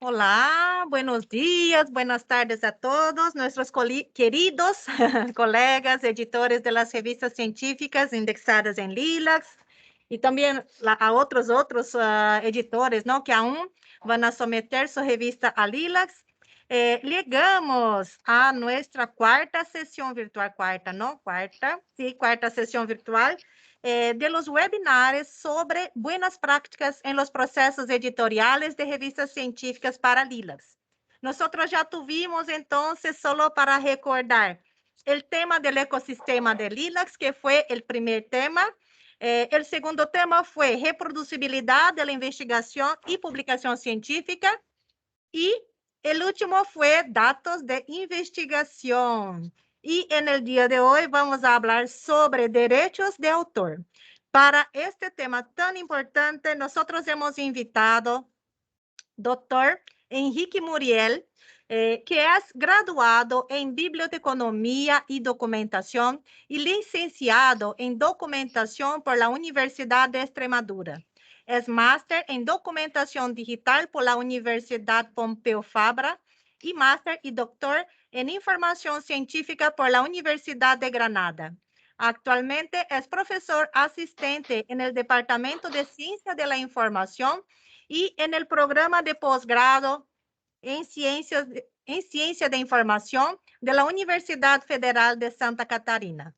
Olá, buenos días, buenas tardes a todos nuestros queridos colegas, editores de las revistas científicas indexadas en LILACS y también a otros editores, ¿no? Que aún van a someter su revista a LILACS. Llegamos a nuestra cuarta sesión virtual, cuarta sesión virtual de los webinars sobre buenas prácticas en los procesos editoriales de revistas científicas para LILACS. Nosotros ya tuvimos, entonces, solo para recordar, el tema del ecosistema de LILACS, que fue el primer tema. El segundo tema fue reproducibilidad de la investigación y publicación científica. Y el último fue datos de investigación. Y en el día de hoy vamos a hablar sobre derechos de autor. Para este tema tan importante, nosotros hemos invitado Dr. Henrique Muriel, que es graduado en Biblioteconomía y Documentación y licenciado en Documentación por la Universidad de Extremadura. Es máster en Documentación Digital por la Universidad Pompeu Fabra y máster y doctor en Información Científica por la Universidad de Granada. Actualmente es profesor asistente en el Departamento de Ciencia de la Información y en el programa de posgrado en Ciencia de Información de la Universidad Federal de Santa Catarina.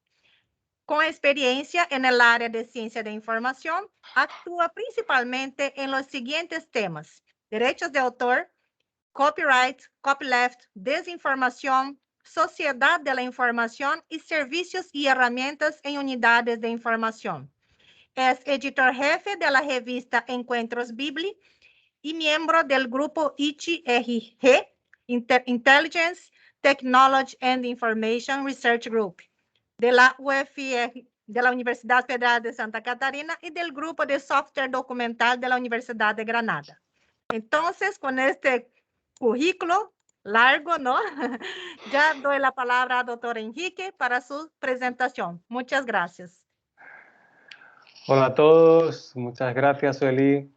Con experiencia en el área de ciencia de información, actúa principalmente en los siguientes temas: derechos de autor, copyright, copyleft, desinformación, sociedad de la información y servicios y herramientas en unidades de información. Es editor jefe de la revista Encuentros Bibli y miembro del grupo ICRG, Intelligence, Technology and Information Research Group, de la UFR, de la Universidad Federal de Santa Catarina y del grupo de software documental de la Universidad de Granada. Entonces, con este currículo largo, ¿no? Ya doy la palabra al doctor Henrique para su presentación. Muchas gracias. Hola a todos, muchas gracias, Sueli.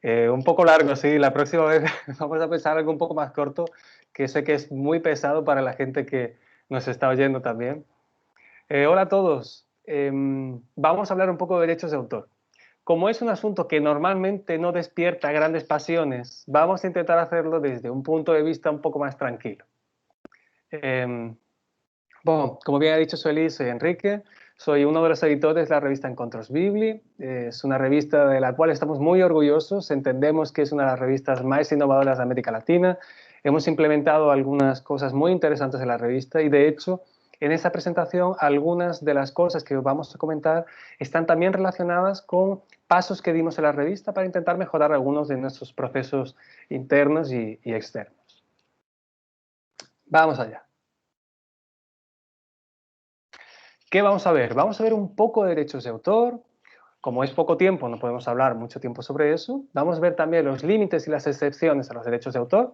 Un poco largo, sí, la próxima vez vamos a pensar algo un poco más corto, que sé que es muy pesado para la gente que nos está oyendo también. Hola a todos, vamos a hablar un poco de derechos de autor. Como es un asunto que normalmente no despierta grandes pasiones, vamos a intentar hacerlo desde un punto de vista un poco más tranquilo. Bueno, como bien ha dicho Sueli, soy Enrique, soy uno de los editores de la revista Encuentros Bibli. Es una revista de la cual estamos muy orgullosos, entendemos que es una de las revistas más innovadoras de América Latina. Hemos implementado algunas cosas muy interesantes en la revista y, de hecho, en esta presentación algunas de las cosas que vamos a comentar están también relacionadas con pasos que dimos en la revista para intentar mejorar algunos de nuestros procesos internos y externos. Vamos allá. ¿Qué vamos a ver? Vamos a ver un poco de derechos de autor. Como es poco tiempo, no podemos hablar mucho tiempo sobre eso. Vamos a ver también los límites y las excepciones a los derechos de autor.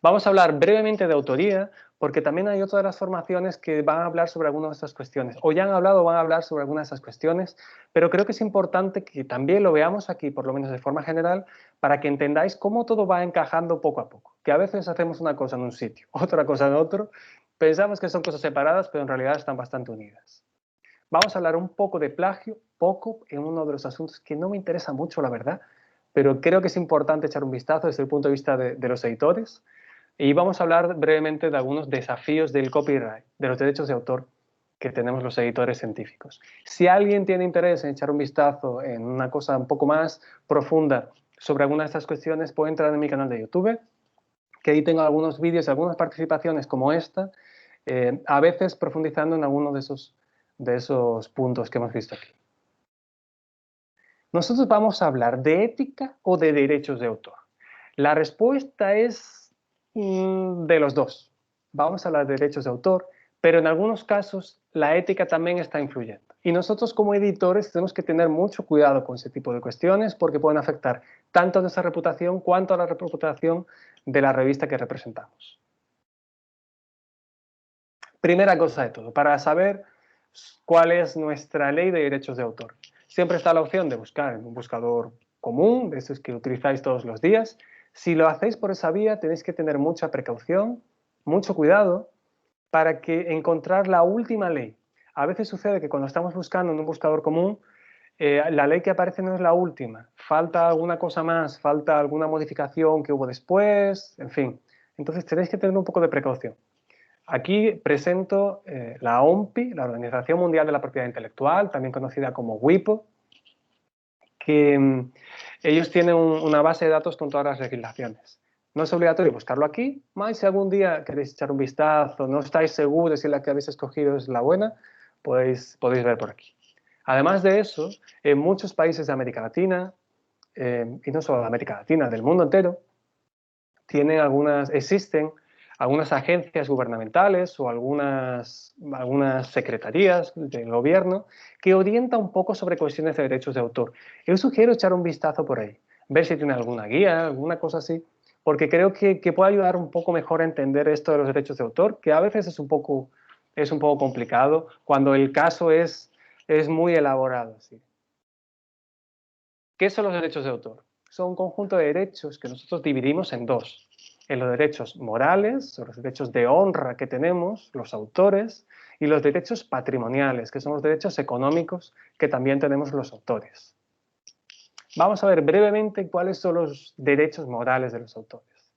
Vamos a hablar brevemente de autoría, porque también hay otras formaciones que van a hablar sobre algunas de estas cuestiones, o ya han hablado o van a hablar sobre algunas de esas cuestiones, pero creo que es importante que también lo veamos aquí, por lo menos de forma general, para que entendáis cómo todo va encajando poco a poco. Que a veces hacemos una cosa en un sitio, otra cosa en otro, pensamos que son cosas separadas, pero en realidad están bastante unidas. Vamos a hablar un poco de plagio, poco, en uno de los asuntos que no me interesa mucho, la verdad, pero creo que es importante echar un vistazo desde el punto de vista de los editores. Y vamos a hablar brevemente de algunos desafíos del copyright, de los derechos de autor que tenemos los editores científicos. Si alguien tiene interés en echar un vistazo en una cosa un poco más profunda sobre alguna de estas cuestiones, puede entrar en mi canal de YouTube, que ahí tengo algunos vídeos, algunas participaciones como esta, a veces profundizando en algunos de esos puntos que hemos visto aquí. Nosotros vamos a hablar de ética o de derechos de autor. La respuesta es de los dos. Vamos a hablar de derechos de autor, pero en algunos casos la ética también está influyendo. Y nosotros como editores tenemos que tener mucho cuidado con ese tipo de cuestiones porque pueden afectar tanto a nuestra reputación cuanto a la reputación de la revista que representamos. Primera cosa de todo, para saber cuál es nuestra ley de derechos de autor. Siempre está la opción de buscar en un buscador común, de esos que utilizáis todos los días. Si lo hacéis por esa vía, tenéis que tener mucha precaución, mucho cuidado, para que encontrar la última ley. A veces sucede que cuando estamos buscando en un buscador común, la ley que aparece no es la última. Falta alguna cosa más, falta alguna modificación que hubo después, en fin. Entonces tenéis que tener un poco de precaución. Aquí presento la OMPI, la Organización Mundial de la Propiedad Intelectual, también conocida como WIPO, que ellos tienen una base de datos con todas las legislaciones. No es obligatorio buscarlo aquí, más si algún día queréis echar un vistazo, no estáis seguros si la que habéis escogido es la buena, podéis ver por aquí. Además de eso, en muchos países de América Latina, y no solo de América Latina, del mundo entero, existen algunas agencias gubernamentales o algunas secretarías del gobierno que orientan un poco sobre cuestiones de derechos de autor. Yo sugiero echar un vistazo por ahí, ver si tiene alguna guía, alguna cosa así, porque creo que puede ayudar un poco mejor a entender esto de los derechos de autor, que a veces es un poco complicado cuando el caso es muy elaborado. ¿Sí? ¿Qué son los derechos de autor? Son un conjunto de derechos que nosotros dividimos en dos. En los derechos morales, o los derechos de honra que tenemos, los autores, y los derechos patrimoniales, que son los derechos económicos que también tenemos los autores. Vamos a ver brevemente cuáles son los derechos morales de los autores.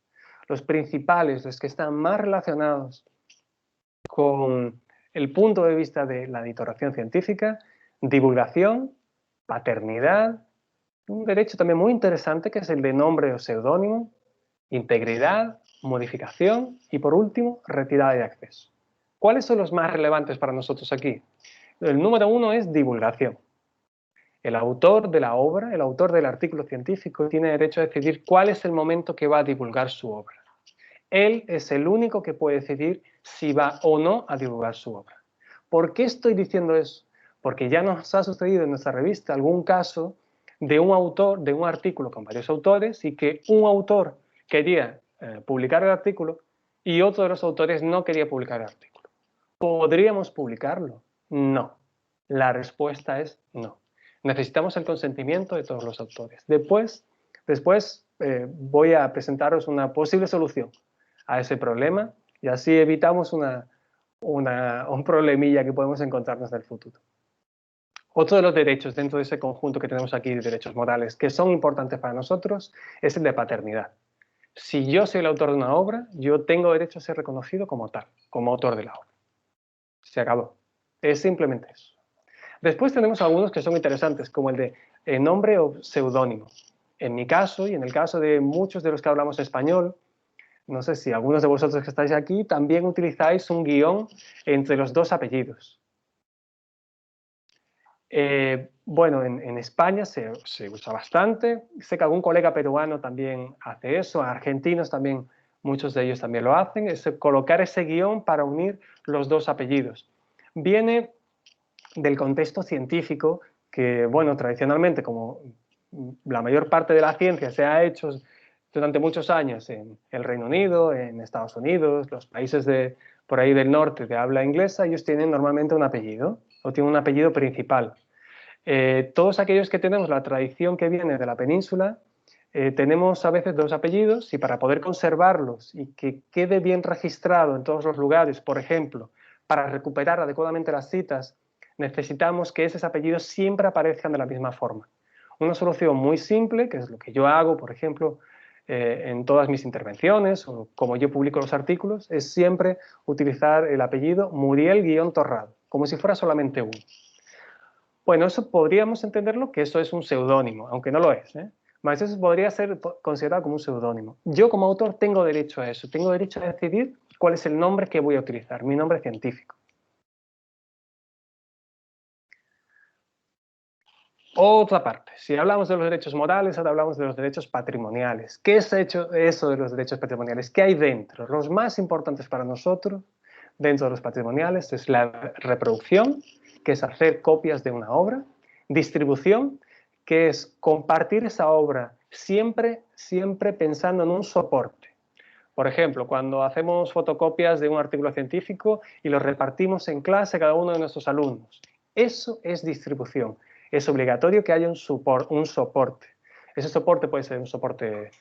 Los principales, los que están más relacionados con el punto de vista de la editoración científica: divulgación, paternidad, un derecho también muy interesante que es el de nombre o seudónimo, integridad, modificación y, por último, retirada de acceso. ¿Cuáles son los más relevantes para nosotros aquí? El número uno es divulgación. El autor de la obra, el autor del artículo científico, tiene derecho a decidir cuál es el momento que va a divulgar su obra. Él es el único que puede decidir si va o no a divulgar su obra. ¿Por qué estoy diciendo eso? Porque ya nos ha sucedido en nuestra revista algún caso de un autor, de un artículo con varios autores, y que un autor quería publicar el artículo y otro de los autores no quería publicar el artículo. ¿Podríamos publicarlo? No. La respuesta es no. Necesitamos el consentimiento de todos los autores. Después voy a presentaros una posible solución a ese problema y así evitamos un problemilla que podemos encontrarnos en el futuro. Otro de los derechos dentro de ese conjunto que tenemos aquí de derechos morales que son importantes para nosotros es el de paternidad. Si yo soy el autor de una obra, yo tengo derecho a ser reconocido como tal, como autor de la obra. Se acabó. Es simplemente eso. Después tenemos algunos que son interesantes, como el de nombre o seudónimo. En mi caso y en el caso de muchos de los que hablamos español, no sé si algunos de vosotros que estáis aquí también utilizáis un guión entre los dos apellidos. Bueno, en España se usa bastante. Sé que algún colega peruano también hace eso, argentinos también, muchos de ellos también lo hacen, es colocar ese guión para unir los dos apellidos. Viene del contexto científico que, bueno, tradicionalmente, como la mayor parte de la ciencia se ha hecho durante muchos años en el Reino Unido, en Estados Unidos, los países por ahí del norte de habla inglesa, ellos tienen normalmente un apellido, o tienen un apellido principal. Todos aquellos que tenemos la tradición que viene de la península, tenemos a veces dos apellidos, y para poder conservarlos y que quede bien registrado en todos los lugares, por ejemplo, para recuperar adecuadamente las citas, necesitamos que esos apellidos siempre aparezcan de la misma forma. Una solución muy simple, que es lo que yo hago, por ejemplo, en todas mis intervenciones, o como yo publico los artículos, es siempre utilizar el apellido Muriel-Torrado, como si fuera solamente uno. Bueno, eso podríamos entenderlo que eso es un seudónimo, aunque no lo es, Mas eso podría ser considerado como un seudónimo. Yo como autor tengo derecho a eso, tengo derecho a decidir cuál es el nombre que voy a utilizar, mi nombre científico. Otra parte, si hablamos de los derechos morales, ahora hablamos de los derechos patrimoniales. ¿Qué es eso de los derechos patrimoniales? ¿Qué hay dentro? Los más importantes para nosotros, dentro de los patrimoniales, es la reproducción, que es hacer copias de una obra, distribución, que es compartir esa obra siempre pensando en un soporte. Por ejemplo, cuando hacemos fotocopias de un artículo científico y lo repartimos en clase cada uno de nuestros alumnos, eso es distribución. Es obligatorio que haya un soporte. Ese soporte puede ser un soporte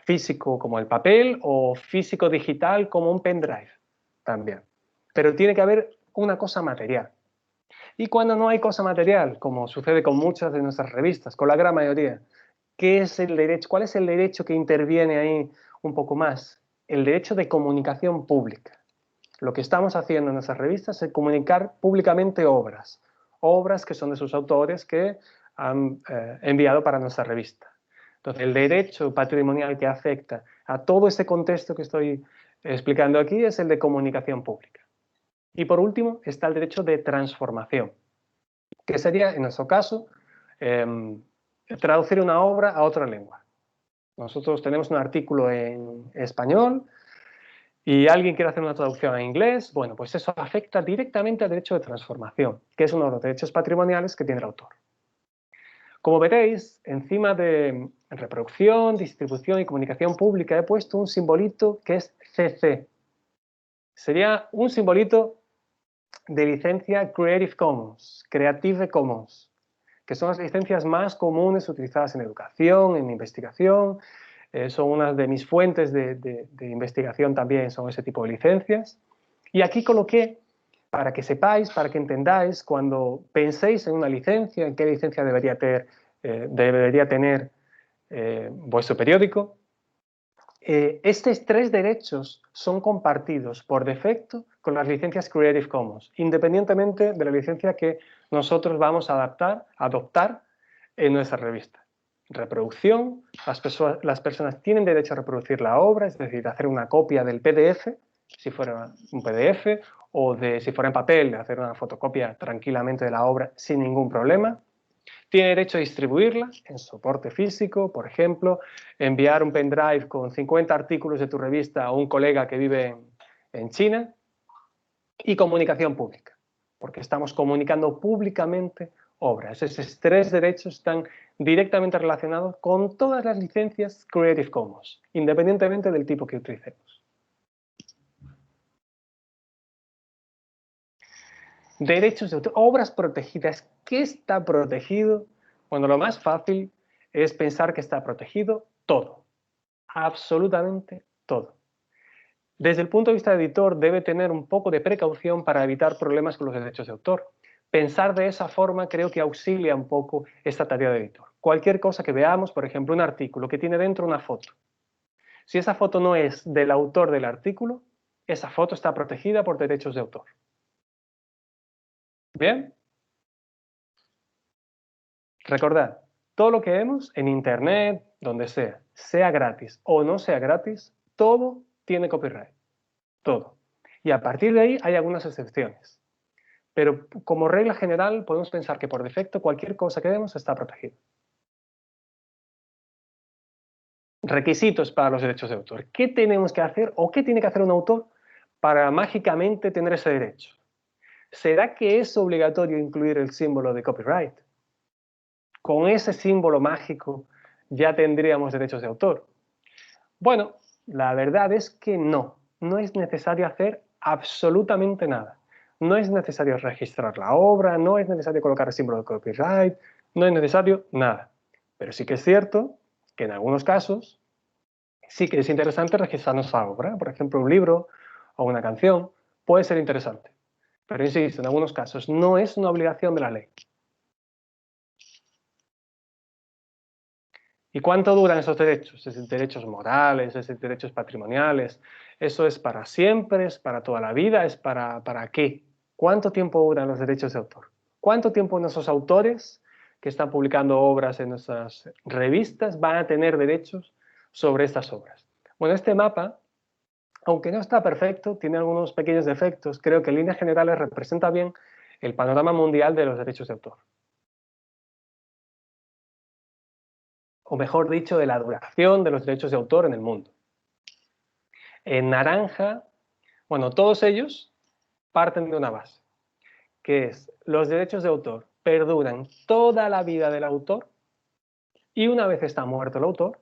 físico como el papel o físico digital como un pendrive también. Pero tiene que haber una cosa material. Y cuando no hay cosa material, como sucede con muchas de nuestras revistas, con la gran mayoría, ¿qué es el derecho? ¿Cuál es el derecho que interviene ahí un poco más? El derecho de comunicación pública. Lo que estamos haciendo en nuestras revistas es comunicar públicamente obras que son de sus autores que han enviado para nuestra revista. Entonces, el derecho patrimonial que afecta a todo este contexto que estoy explicando aquí es el de comunicación pública. Y por último está el derecho de transformación, que sería, en nuestro caso, traducir una obra a otra lengua. Nosotros tenemos un artículo en español y alguien quiere hacer una traducción a inglés, bueno, pues eso afecta directamente al derecho de transformación, que es uno de los derechos patrimoniales que tiene el autor. Como veréis, encima de reproducción, distribución y comunicación pública he puesto un simbolito que es CC. Sería un simbolito de licencia Creative Commons, Creative Commons, que son las licencias más comunes utilizadas en educación, en investigación. Son unas de mis fuentes de investigación también, son ese tipo de licencias. Y aquí coloqué, para que sepáis, para que entendáis, cuando penséis en una licencia, en qué licencia debería tener vuestro periódico, estos tres derechos son compartidos por defecto con las licencias Creative Commons, independientemente de la licencia que nosotros vamos a adoptar en nuestra revista. Reproducción, las personas tienen derecho a reproducir la obra, es decir, hacer una copia del PDF, si fuera un PDF, o si fuera en papel, hacer una fotocopia tranquilamente de la obra sin ningún problema. Tiene derecho a distribuirla en soporte físico, por ejemplo, enviar un pendrive con 50 artículos de tu revista a un colega que vive en China. Y comunicación pública, porque estamos comunicando públicamente obras. Esos tres derechos están directamente relacionados con todas las licencias Creative Commons, independientemente del tipo que utilicemos. Derechos de autor, obras protegidas. ¿Qué está protegido? Bueno, lo más fácil es pensar que está protegido todo, absolutamente todo. Desde el punto de vista de editor, debe tener un poco de precaución para evitar problemas con los derechos de autor. Pensar de esa forma creo que auxilia un poco esta tarea de editor. Cualquier cosa que veamos, por ejemplo, un artículo que tiene dentro una foto. Si esa foto no es del autor del artículo, esa foto está protegida por derechos de autor. ¿Bien? Recordad, todo lo que vemos en internet, donde sea gratis o no sea gratis, todo tiene copyright. Todo. Y a partir de ahí hay algunas excepciones. Pero como regla general podemos pensar que por defecto cualquier cosa que vemos está protegida. Requisitos para los derechos de autor. ¿Qué tenemos que hacer o qué tiene que hacer un autor para mágicamente tener ese derecho? ¿Será que es obligatorio incluir el símbolo de copyright? ¿Con ese símbolo mágico ya tendríamos derechos de autor? Bueno, la verdad es que no. No es necesario hacer absolutamente nada. No es necesario registrar la obra, no es necesario colocar el símbolo de copyright, no es necesario nada. Pero sí que es cierto que en algunos casos sí que es interesante registrar nuestra obra. Por ejemplo, un libro o una canción puede ser interesante. Pero insisto, en algunos casos no es una obligación de la ley. ¿Y cuánto duran esos derechos? Esos derechos morales, esos derechos patrimoniales. ¿Eso es para siempre? ¿Es para toda la vida? ¿Es para qué? ¿Cuánto tiempo duran los derechos de autor? ¿Cuánto tiempo nuestros autores que están publicando obras en nuestras revistas van a tener derechos sobre estas obras? Bueno, este mapa, aunque no está perfecto, tiene algunos pequeños defectos. Creo que en líneas generales representa bien el panorama mundial de los derechos de autor. O mejor dicho, de la duración de los derechos de autor en el mundo. En naranja, bueno, todos ellos parten de una base, que es los derechos de autor perduran toda la vida del autor y una vez está muerto el autor,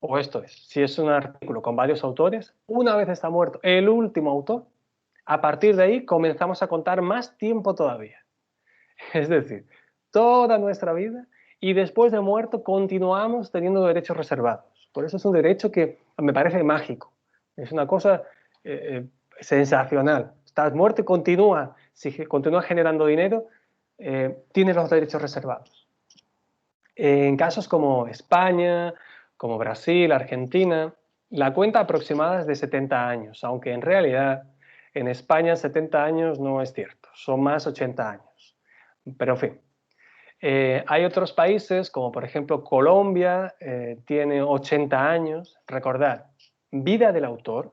o esto es, si es un artículo con varios autores, una vez está muerto el último autor, a partir de ahí comenzamos a contar más tiempo todavía. Es decir, toda nuestra vida y después de muerto continuamos teniendo derechos reservados. Por eso es un derecho que me parece mágico. Es una cosa sensacional. Estás muerto y continúa, si continúa generando dinero, tienes los derechos reservados. En casos como España, como Brasil, Argentina, la cuenta aproximada es de 70 años, aunque en realidad en España 70 años no es cierto, son más 80 años. Pero en fin, hay otros países como por ejemplo Colombia, tiene 80 años. Recordad, vida del autor,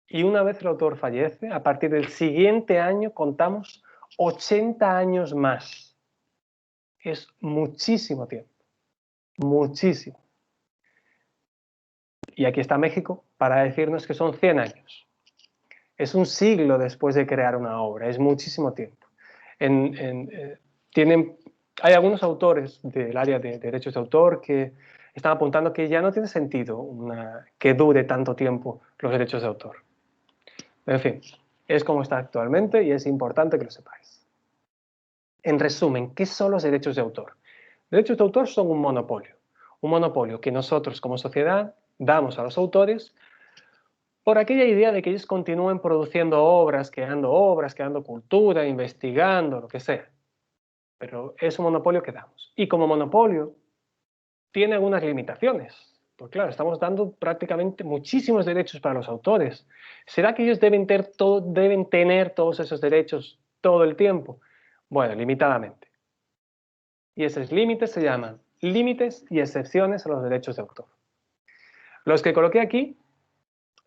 y una vez el autor fallece, a partir del siguiente año contamos 80 años más. Es muchísimo tiempo. Muchísimo. Y aquí está México para decirnos que son 100 años. Es un siglo después de crear una obra, es muchísimo tiempo. Hay algunos autores del área de derechos de autor que están apuntando que ya no tiene sentido que dure tanto tiempo los derechos de autor. En fin, es como está actualmente y es importante que lo sepáis. En resumen, ¿qué son los derechos de autor? Derechos de autor son un monopolio que nosotros como sociedad damos a los autores por aquella idea de que ellos continúen produciendo obras, creando cultura, investigando, lo que sea. Pero es un monopolio que damos. Y como monopolio tiene algunas limitaciones. Porque claro, estamos dando prácticamente muchísimos derechos para los autores. ¿Será que ellos deben tener todos esos derechos todo el tiempo? Bueno, limitadamente. Y esos límites se llaman límites y excepciones a los derechos de autor. Los que coloqué aquí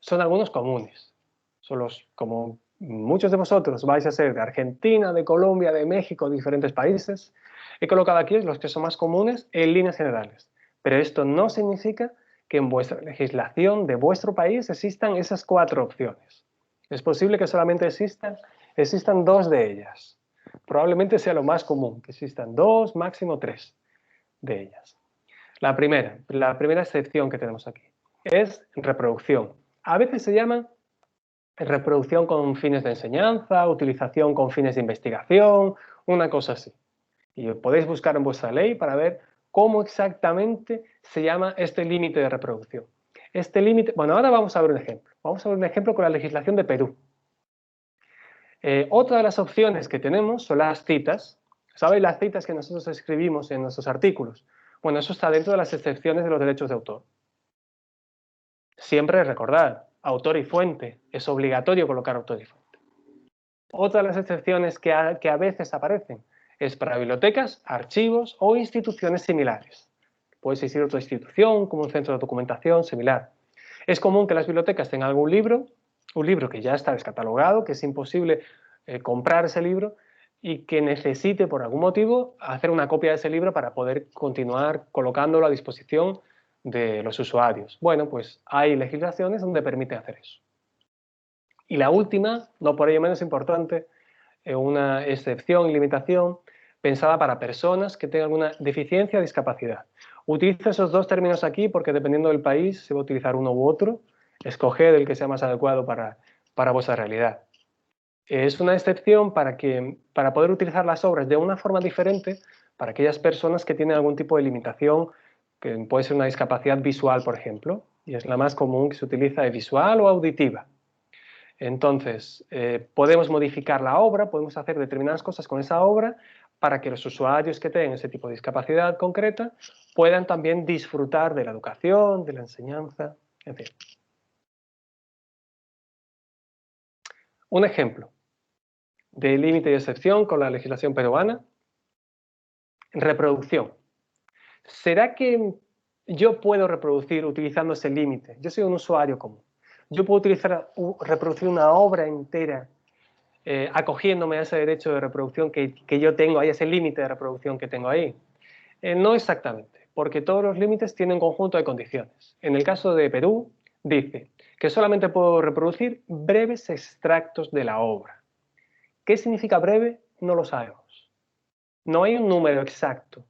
son algunos comunes. Son los, como muchos de vosotros vais a ser de Argentina, de Colombia, de México, de diferentes países, he colocado aquí los que son más comunes en líneas generales. Pero esto no significa que en vuestra legislación de vuestro país existan esas 4 opciones. Es posible que solamente existan 2 de ellas. Probablemente sea lo más común, que existan 2, máximo 3 de ellas. La primera excepción que tenemos aquí es reproducción. A veces se llama reproducción con fines de enseñanza, utilización con fines de investigación, una cosa así. Y podéis buscar en vuestra ley para ver cómo exactamente se llama este límite de reproducción. Este límite, bueno, ahora vamos a ver un ejemplo. Vamos a ver un ejemplo con la legislación de Perú. Otra de las opciones que tenemos son las citas. ¿Sabéis las citas que nosotros escribimos en nuestros artículos? Bueno, eso está dentro de las excepciones de los derechos de autor. Siempre recordad, autor y fuente. Es obligatorio colocar autor y fuente. Otra de las excepciones que a veces aparecen es para bibliotecas, archivos o instituciones similares. Puede existir otra institución como un centro de documentación similar. Es común que las bibliotecas tengan algún libro, un libro que ya está descatalogado, que es imposible comprar ese libro y que necesite por algún motivo hacer una copia de ese libro para poder continuar colocándolo a disposición de los usuarios. Bueno, pues hay legislaciones donde permite hacer eso. Y la última, no por ello menos importante, una excepción y limitación pensada para personas que tengan alguna deficiencia o discapacidad. Utilizo esos 2 términos aquí porque dependiendo del país se va a utilizar uno u otro. Escoged el que sea más adecuado para vuestra realidad. Es una excepción para poder utilizar las obras de una forma diferente para aquellas personas que tienen algún tipo de limitación, que puede ser una discapacidad visual, por ejemplo, y es la más común que se utiliza, de visual o auditiva. Entonces, podemos modificar la obra, podemos hacer determinadas cosas con esa obra para que los usuarios que tengan ese tipo de discapacidad concreta puedan también disfrutar de la educación, de la enseñanza, en fin. Un ejemplo de límite y excepción con la legislación peruana. Reproducción. ¿Será que yo puedo reproducir utilizando ese límite? Yo soy un usuario común. Yo puedo reproducir una obra entera acogiéndome a ese derecho de reproducción que yo tengo ahí, ese límite de reproducción que tengo ahí. No exactamente, porque todos los límites tienen un conjunto de condiciones. En el caso de Perú, dice que solamente puedo reproducir breves extractos de la obra. ¿Qué significa breve? No lo sabemos. No hay un número exacto.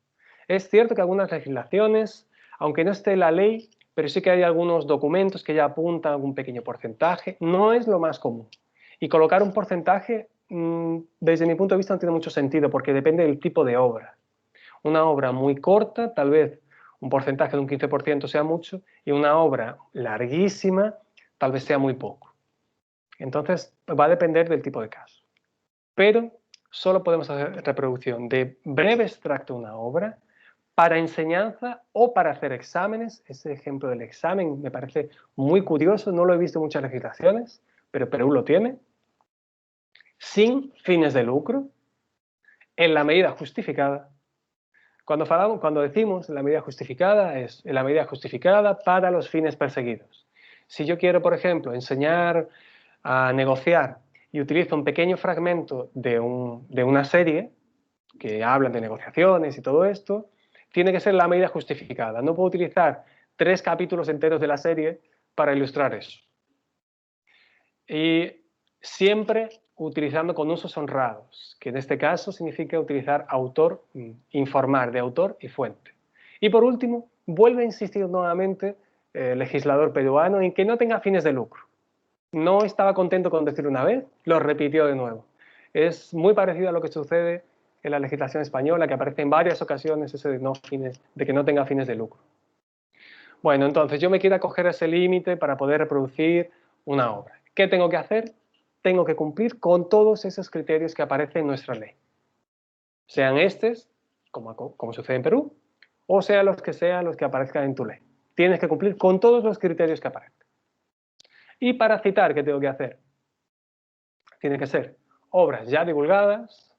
Es cierto que algunas legislaciones, aunque no esté en la ley, pero sí que hay algunos documentos que ya apuntan a algún pequeño porcentaje, no es lo más común. Y colocar un porcentaje, desde mi punto de vista, no tiene mucho sentido porque depende del tipo de obra. Una obra muy corta, tal vez un porcentaje de un 15% sea mucho, y una obra larguísima, tal vez sea muy poco. Entonces, va a depender del tipo de caso. Pero solo podemos hacer reproducción de breve extracto de una obra para enseñanza o para hacer exámenes. Ese ejemplo del examen me parece muy curioso, no lo he visto en muchas legislaciones, pero Perú lo tiene. Sin fines de lucro, en la medida justificada. Cuando decimos la medida justificada, es la medida justificada para los fines perseguidos. Si yo quiero, por ejemplo, enseñar a negociar y utilizo un pequeño fragmento de una serie que habla de negociaciones y todo esto, tiene que ser la medida justificada. No puedo utilizar 3 capítulos enteros de la serie para ilustrar eso. Y siempre utilizando con usos honrados, que en este caso significa utilizar autor, informar de autor y fuente. Y por último, vuelve a insistir nuevamente el legislador peruano en que no tenga fines de lucro. No estaba contento con decirlo una vez, lo repitió de nuevo. Es muy parecido a lo que sucede en la legislación española, que aparece en varias ocasiones ese de que no tenga fines de lucro. Bueno, entonces yo me quiero acoger a ese límite para poder reproducir una obra. ¿Qué tengo que hacer? Tengo que cumplir con todos esos criterios que aparecen en nuestra ley. Sean estos, como sucede en Perú, o sean los que aparezcan en tu ley. Tienes que cumplir con todos los criterios que aparecen. Y para citar, ¿qué tengo que hacer? Tiene que ser obras ya divulgadas,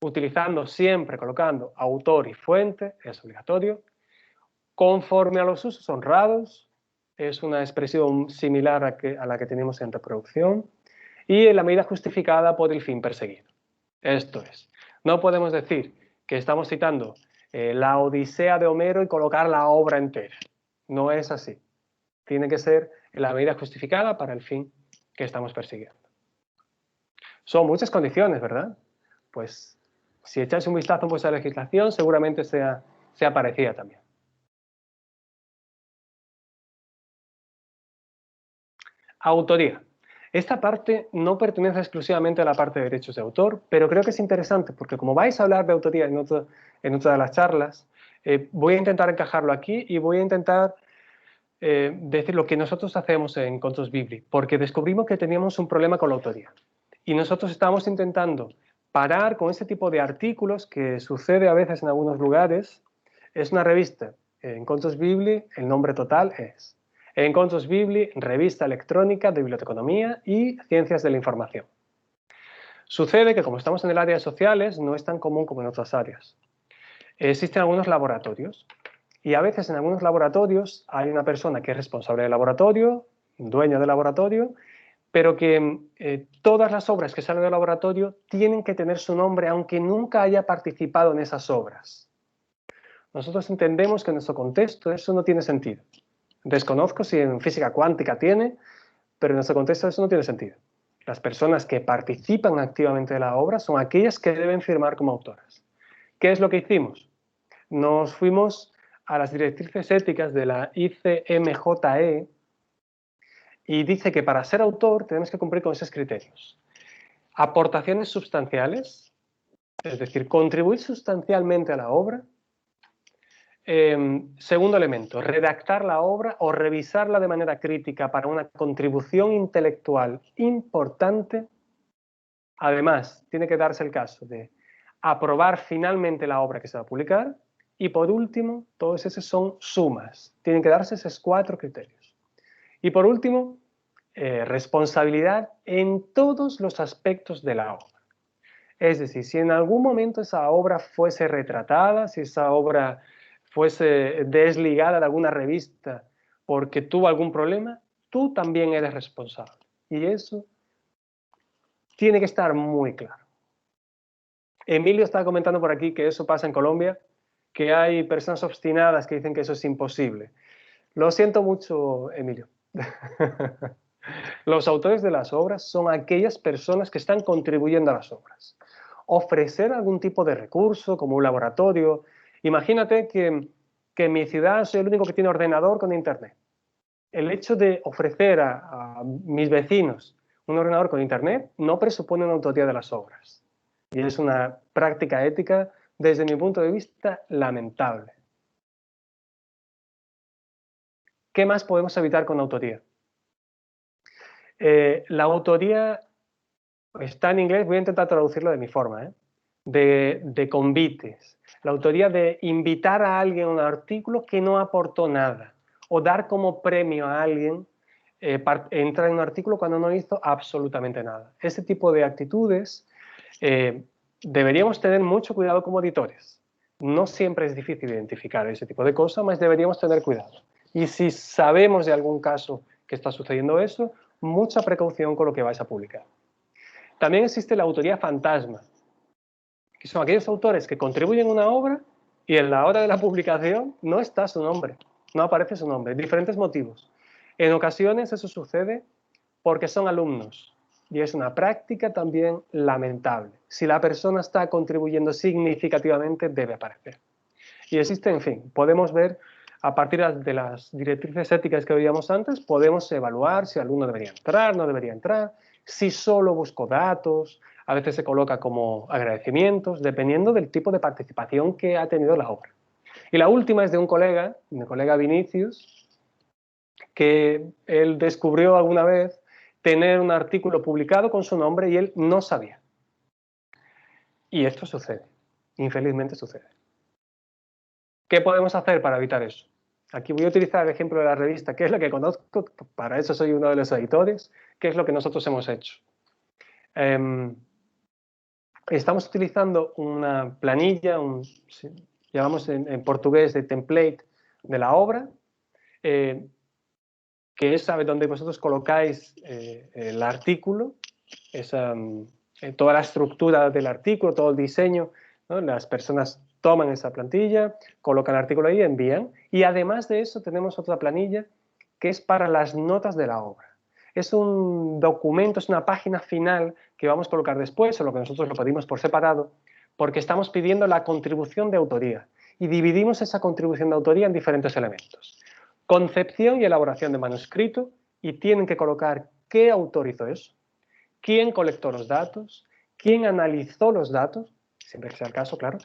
utilizando siempre, colocando autor y fuente, es obligatorio, conforme a los usos honrados, es una expresión similar a la que tenemos en reproducción, y en la medida justificada por el fin perseguido. Esto es, no podemos decir que estamos citando la Odisea de Homero y colocar la obra entera. No es así. Tiene que ser en la medida justificada para el fin que estamos persiguiendo. Son muchas condiciones, ¿verdad? Pues si echáis un vistazo en vuestra legislación, seguramente sea parecida también. Autoría. Esta parte no pertenece exclusivamente a la parte de derechos de autor, pero creo que es interesante porque como vais a hablar de autoría en otra de las charlas, voy a intentar encajarlo aquí y voy a intentar decir lo que nosotros hacemos en Contos Bibli, porque descubrimos que teníamos un problema con la autoría. Y nosotros estamos intentando parar con ese tipo de artículos que sucede a veces en algunos lugares. Es una revista. En Contos Bibli el nombre total es En Contos Bibli, revista electrónica de biblioteconomía y ciencias de la información. Sucede que como estamos en el área de sociales, no es tan común como en otras áreas. Existen algunos laboratorios y a veces en algunos laboratorios hay una persona que es responsable del laboratorio, dueño del laboratorio, pero que todas las obras que salen del laboratorio tienen que tener su nombre aunque nunca haya participado en esas obras. Nosotros entendemos que en nuestro contexto eso no tiene sentido. Desconozco si en física cuántica tiene, pero en nuestro contexto eso no tiene sentido. Las personas que participan activamente de la obra son aquellas que deben firmar como autoras. ¿Qué es lo que hicimos? Nos fuimos a las directrices éticas de la ICMJE y dice que para ser autor tenemos que cumplir con esos criterios. Aportaciones sustanciales, es decir, contribuir sustancialmente a la obra. Segundo elemento, redactar la obra o revisarla de manera crítica para una contribución intelectual importante. Además, tiene que darse el caso de aprobar finalmente la obra que se va a publicar. Y por último, todos esos son sumas. Tienen que darse esos 4 criterios. Y por último, responsabilidad en todos los aspectos de la obra. Es decir, si en algún momento esa obra fuese retratada, si esa obra fuese desligada de alguna revista porque tuvo algún problema, tú también eres responsable. Y eso tiene que estar muy claro. Emilio está comentando por aquí que eso pasa en Colombia, que hay personas obstinadas que dicen que eso es imposible. Lo siento mucho, Emilio. Los autores de las obras son aquellas personas que están contribuyendo a las obras. Ofrecer algún tipo de recurso, como un laboratorio. Imagínate que en mi ciudad soy el único que tiene ordenador con internet. El hecho de ofrecer a mis vecinos un ordenador con internet no presupone una autoría de las obras. Y es una práctica ética desde mi punto de vista, lamentable. ¿Qué más podemos evitar con autoría? La autoría está en inglés, voy a intentar traducirlo de mi forma, de convites. La autoría de invitar a alguien a un artículo que no aportó nada, o dar como premio a alguien entrar en un artículo cuando no hizo absolutamente nada. Ese tipo de actitudes deberíamos tener mucho cuidado como editores. No siempre es difícil identificar ese tipo de cosas, mas deberíamos tener cuidado. Y si sabemos de algún caso que está sucediendo eso, mucha precaución con lo que vais a publicar. También existe la autoría fantasma, que son aquellos autores que contribuyen a una obra y en la hora de la publicación no está su nombre, no aparece su nombre, diferentes motivos. En ocasiones eso sucede porque son alumnos y es una práctica también lamentable. Si la persona está contribuyendo significativamente, debe aparecer. Y existe, en fin, podemos ver a partir de las directrices éticas que veíamos antes, podemos evaluar si el alumno debería entrar, no debería entrar, si solo busco datos, a veces se coloca como agradecimientos, dependiendo del tipo de participación que ha tenido la obra. Y la última es de un colega, mi colega Vinicius, que él descubrió alguna vez tener un artículo publicado con su nombre y él no sabía. Y esto sucede, infelizmente sucede. ¿Qué podemos hacer para evitar eso? Aquí voy a utilizar el ejemplo de la revista, que es la que conozco, para eso soy uno de los editores, que es lo que nosotros hemos hecho. Estamos utilizando una planilla, llamamos en portugués de template de la obra, que es donde vosotros colocáis el artículo, toda la estructura del artículo, todo el diseño, ¿no? Las personas toman esa plantilla, colocan el artículo ahí, envían, y además de eso tenemos otra planilla que es para las notas de la obra. Es un documento, es una página final que vamos a colocar después, o lo que nosotros lo pedimos por separado, porque estamos pidiendo la contribución de autoría y dividimos esa contribución de autoría en diferentes elementos. Concepción y elaboración de manuscrito, y tienen que colocar qué autor hizo eso, quién colectó los datos, quién analizó los datos, siempre que sea el caso, claro,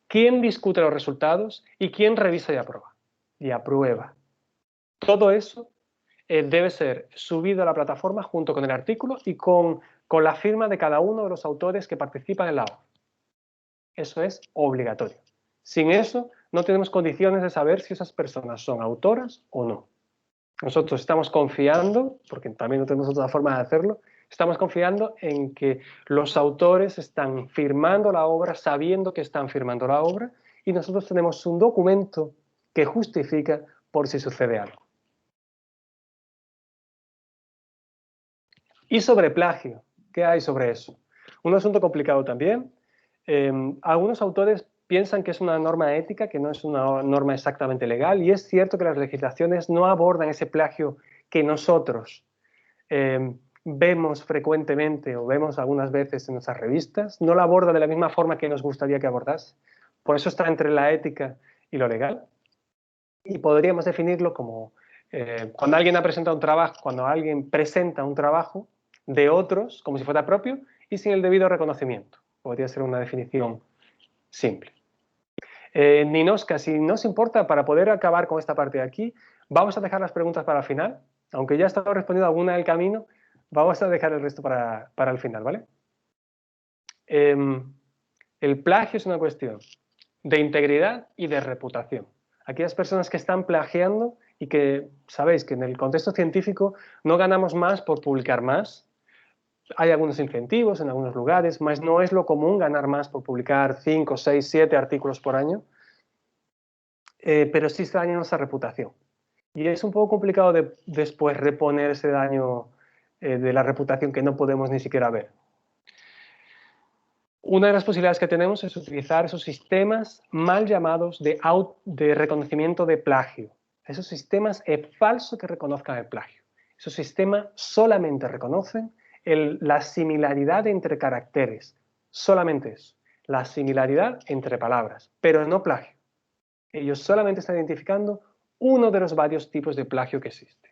quién discute los resultados y quién revisa y aprueba. Todo eso debe ser subido a la plataforma junto con el artículo y con la firma de cada uno de los autores que participan en la obra. Eso es obligatorio. Sin eso, no tenemos condiciones de saber si esas personas son autoras o no. Nosotros estamos confiando, porque también no tenemos otra forma de hacerlo, estamos confiando en que los autores están firmando la obra, sabiendo que están firmando la obra, y nosotros tenemos un documento que justifica por si sucede algo. Y sobre plagio, ¿qué hay sobre eso? Un asunto complicado también. Algunos autores piensan que es una norma ética, que no es una norma exactamente legal, y es cierto que las legislaciones no abordan ese plagio que nosotros vemos frecuentemente o vemos algunas veces en nuestras revistas, no la aborda de la misma forma que nos gustaría que abordase. Por eso está entre la ética y lo legal. Y podríamos definirlo como cuando alguien presenta un trabajo de otros, como si fuera propio, y sin el debido reconocimiento. Podría ser una definición simple. Ninoska, si nos importa, para poder acabar con esta parte de aquí, vamos a dejar las preguntas para el final. Aunque ya he estado respondiendo alguna en el camino, vamos a dejar el resto para el final, ¿vale? El plagio es una cuestión de integridad y de reputación. Aquellas personas que están plagiando y que sabéis que en el contexto científico no ganamos más por publicar más. Hay algunos incentivos en algunos lugares, mas no es lo común ganar más por publicar 5, 6, 7 artículos por año, pero sí se daña nuestra reputación. Y es un poco complicado después reponer ese daño de la reputación que no podemos ni siquiera ver. Una de las posibilidades que tenemos es utilizar esos sistemas mal llamados de reconocimiento de plagio. Esos sistemas es falso que reconozcan el plagio. Esos sistemas solamente reconocen la similaridad entre caracteres. Solamente eso. La similaridad entre palabras, pero no plagio. Ellos solamente están identificando uno de los varios tipos de plagio que existe.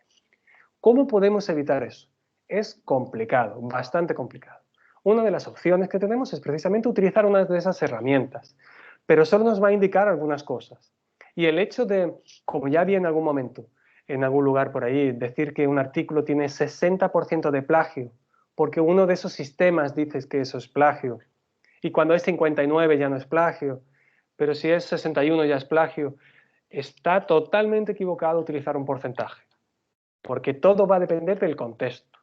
¿Cómo podemos evitar eso? Es complicado, bastante complicado. Una de las opciones que tenemos es precisamente utilizar una de esas herramientas, pero solo nos va a indicar algunas cosas. Y el hecho de, como ya vi en algún momento, en algún lugar por ahí, decir que un artículo tiene 60% de plagio, porque uno de esos sistemas dice que eso es plagio, y cuando es 59 ya no es plagio, pero si es 61 ya es plagio, está totalmente equivocado utilizar un porcentaje, porque todo va a depender del contexto.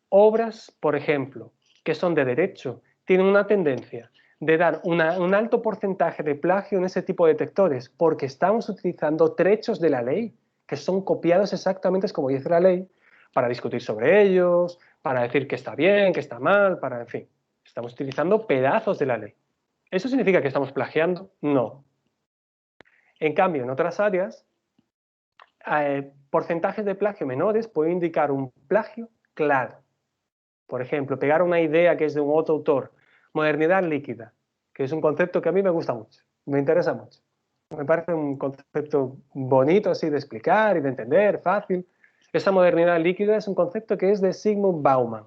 Obras, por ejemplo, que son de derecho, tienen una tendencia de dar un alto porcentaje de plagio en ese tipo de detectores, porque estamos utilizando trechos de la ley, que son copiados exactamente como dice la ley, para discutir sobre ellos, para decir que está bien, que está mal, para, en fin, estamos utilizando pedazos de la ley. ¿Eso significa que estamos plagiando? No. En cambio, en otras áreas, porcentajes de plagio menores pueden indicar un plagio claro. Por ejemplo, pegar una idea que es de un otro autor, modernidad líquida, que es un concepto que a mí me gusta mucho, me interesa mucho. Me parece un concepto bonito así de explicar y de entender, fácil. Esa modernidad líquida es un concepto que es de Zygmunt Bauman.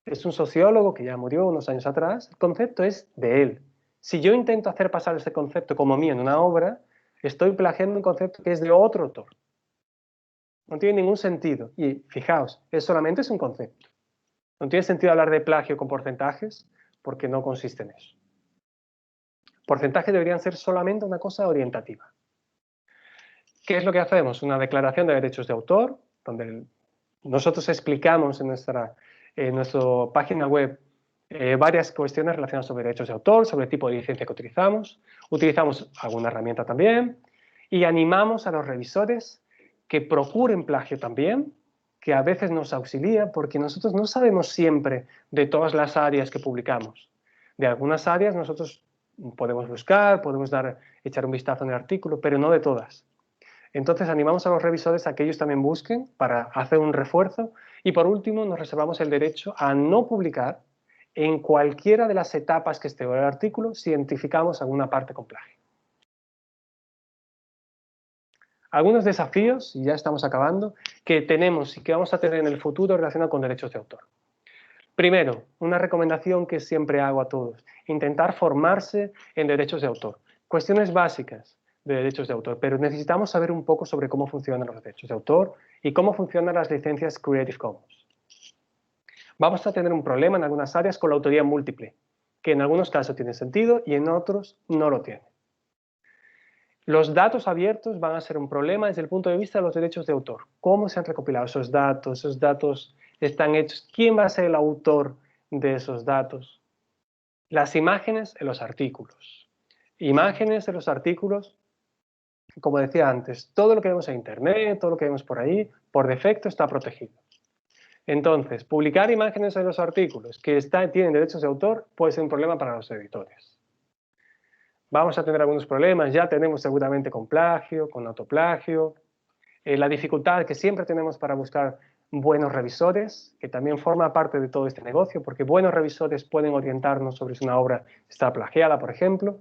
Es un sociólogo que ya murió unos años atrás. El concepto es de él. Si yo intento hacer pasar ese concepto como mío en una obra, estoy plagiando un concepto que es de otro autor. No tiene ningún sentido. Y fijaos, solamente es un concepto. No tiene sentido hablar de plagio con porcentajes porque no consiste en eso. Porcentajes deberían ser solamente una cosa orientativa. ¿Qué es lo que hacemos? Una declaración de derechos de autor, donde nosotros explicamos en nuestra página web varias cuestiones relacionadas sobre derechos de autor, sobre el tipo de licencia que utilizamos. Utilizamos alguna herramienta también y animamos a los revisores que procuren plagio también, que a veces nos auxilia porque nosotros no sabemos siempre de todas las áreas que publicamos. De algunas áreas nosotros podemos buscar, podemos echar un vistazo en el artículo, pero no de todas. Entonces animamos a los revisores a que ellos también busquen para hacer un refuerzo y por último nos reservamos el derecho a no publicar en cualquiera de las etapas que esté en el artículo si identificamos alguna parte con plagio. Algunos desafíos, y ya estamos acabando, que tenemos y que vamos a tener en el futuro relacionados con derechos de autor. Primero, una recomendación que siempre hago a todos, intentar formarse en derechos de autor. Cuestiones básicas de derechos de autor, pero necesitamos saber un poco sobre cómo funcionan los derechos de autor y cómo funcionan las licencias Creative Commons. Vamos a tener un problema en algunas áreas con la autoría múltiple, que en algunos casos tiene sentido y en otros no lo tiene. Los datos abiertos van a ser un problema desde el punto de vista de los derechos de autor. ¿Cómo se han recopilado esos datos? ¿Esos datos están hechos? ¿Quién va a ser el autor de esos datos? Las imágenes en los artículos. Imágenes en los artículos, como decía antes, todo lo que vemos en Internet, todo lo que vemos por ahí, por defecto está protegido. Entonces, publicar imágenes en los artículos que tienen derechos de autor puede ser un problema para los editores. Vamos a tener algunos problemas, ya tenemos seguramente con plagio, con autoplagio, la dificultad que siempre tenemos para buscar buenos revisores, que también forma parte de todo este negocio, porque buenos revisores pueden orientarnos sobre si una obra está plagiada, por ejemplo.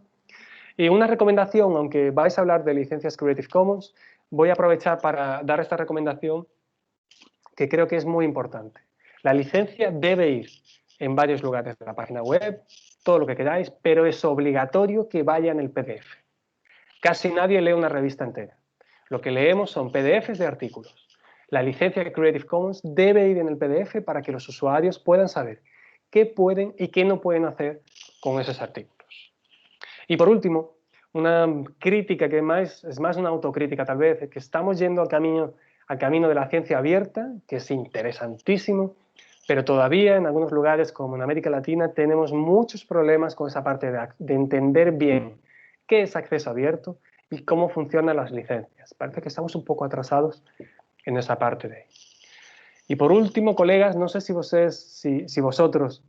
Y una recomendación, aunque vais a hablar de licencias Creative Commons, voy a aprovechar para dar esta recomendación que creo que es muy importante. La licencia debe ir en varios lugares de la página web, todo lo que queráis, pero es obligatorio que vaya en el PDF. Casi nadie lee una revista entera. Lo que leemos son PDFs de artículos. La licencia Creative Commons debe ir en el PDF para que los usuarios puedan saber qué pueden y qué no pueden hacer con esos artículos. Y por último, una crítica que es más una autocrítica tal vez, es que estamos yendo al camino de la ciencia abierta, que es interesantísimo, pero todavía en algunos lugares como en América Latina tenemos muchos problemas con esa parte de entender bien qué es acceso abierto y cómo funcionan las licencias. Parece que estamos un poco atrasados en esa parte de ahí. Y por último, colegas, no sé si vosotros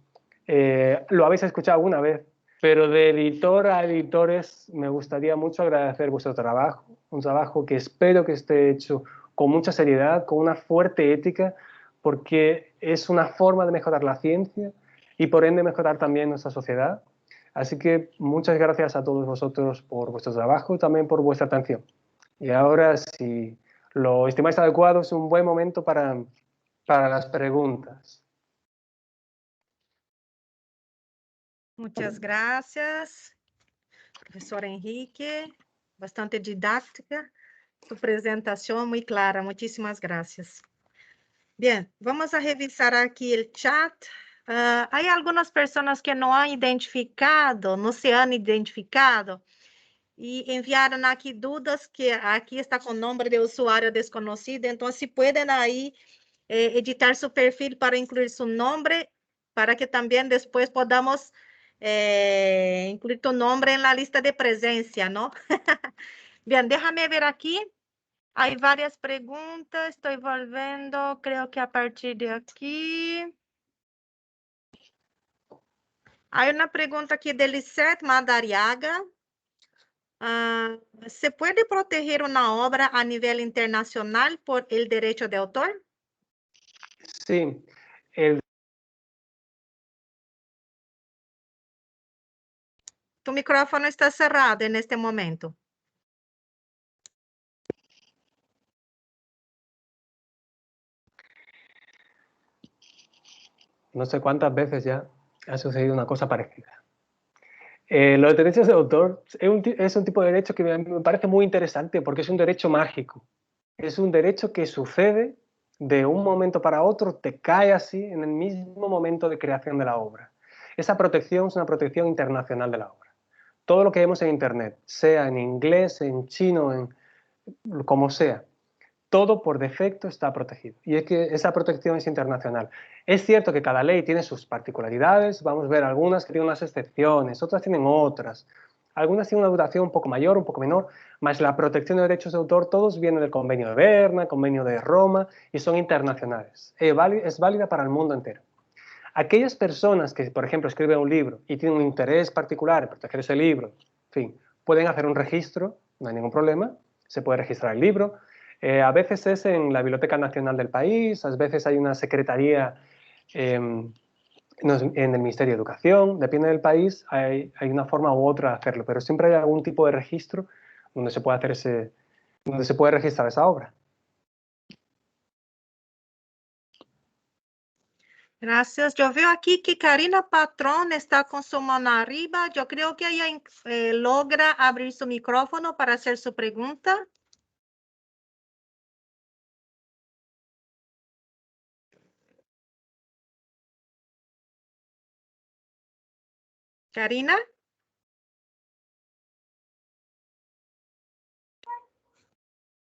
lo habéis escuchado alguna vez, pero de editor a editores me gustaría mucho agradecer vuestro trabajo, un trabajo que espero que esté hecho con mucha seriedad, con una fuerte ética, porque es una forma de mejorar la ciencia y por ende mejorar también nuestra sociedad. Así que muchas gracias a todos vosotros por vuestro trabajo y también por vuestra atención. Y ahora, si lo estimáis adecuado, es un buen momento para las preguntas. Muchas gracias, profesor Enrique. Bastante didáctica. Su presentación muy clara. Muchísimas gracias. Bien, vamos a revisar aquí el chat. Hay algunas personas que no han identificado, no se han identificado y enviaron aquí dudas que aquí está con nombre de usuario desconocido. Entonces, si pueden ahí editar su perfil para incluir su nombre, para que también después podamos incluir tu nombre en la lista de presencia, ¿no? Bien, déjame ver aquí. Hay varias preguntas, estoy volviendo, creo que a partir de aquí. Hay una pregunta aquí de Lisette Madariaga. ¿Se puede proteger una obra a nivel internacional por el derecho de autor? Sí, el Tu micrófono está cerrado en este momento. no sé cuántas veces ya ha sucedido una cosa parecida. Los derechos de autor es un tipo de derecho que me parece muy interesante porque es un derecho mágico. Es un derecho que sucede de un momento para otro, te cae así en el mismo momento de creación de la obra. Esa protección es una protección internacional de la obra. Todo lo que vemos en Internet, sea en inglés, en chino, en como sea, todo por defecto está protegido. Y es que esa protección es internacional. Es cierto que cada ley tiene sus particularidades, vamos a ver algunas que tienen unas excepciones, otras tienen otras. Algunas tienen una duración un poco mayor, un poco menor, más la protección de derechos de autor, todos vienen del Convenio de Berna, Convenio de Roma, y son internacionales. Es válida para el mundo entero. Aquellas personas que, por ejemplo, escriben un libro y tienen un interés particular en proteger ese libro, en fin, pueden hacer un registro, no hay ningún problema, se puede registrar el libro. A veces es en la Biblioteca Nacional del país, a veces hay una secretaría en el Ministerio de Educación, depende del país, hay una forma u otra de hacerlo, pero siempre hay algún tipo de registro donde se puede hacer donde se puede registrar esa obra. Gracias. Yo veo aquí que Karina Patrón está con su mano arriba. Yo creo que ella logra abrir su micrófono para hacer su pregunta. Karina.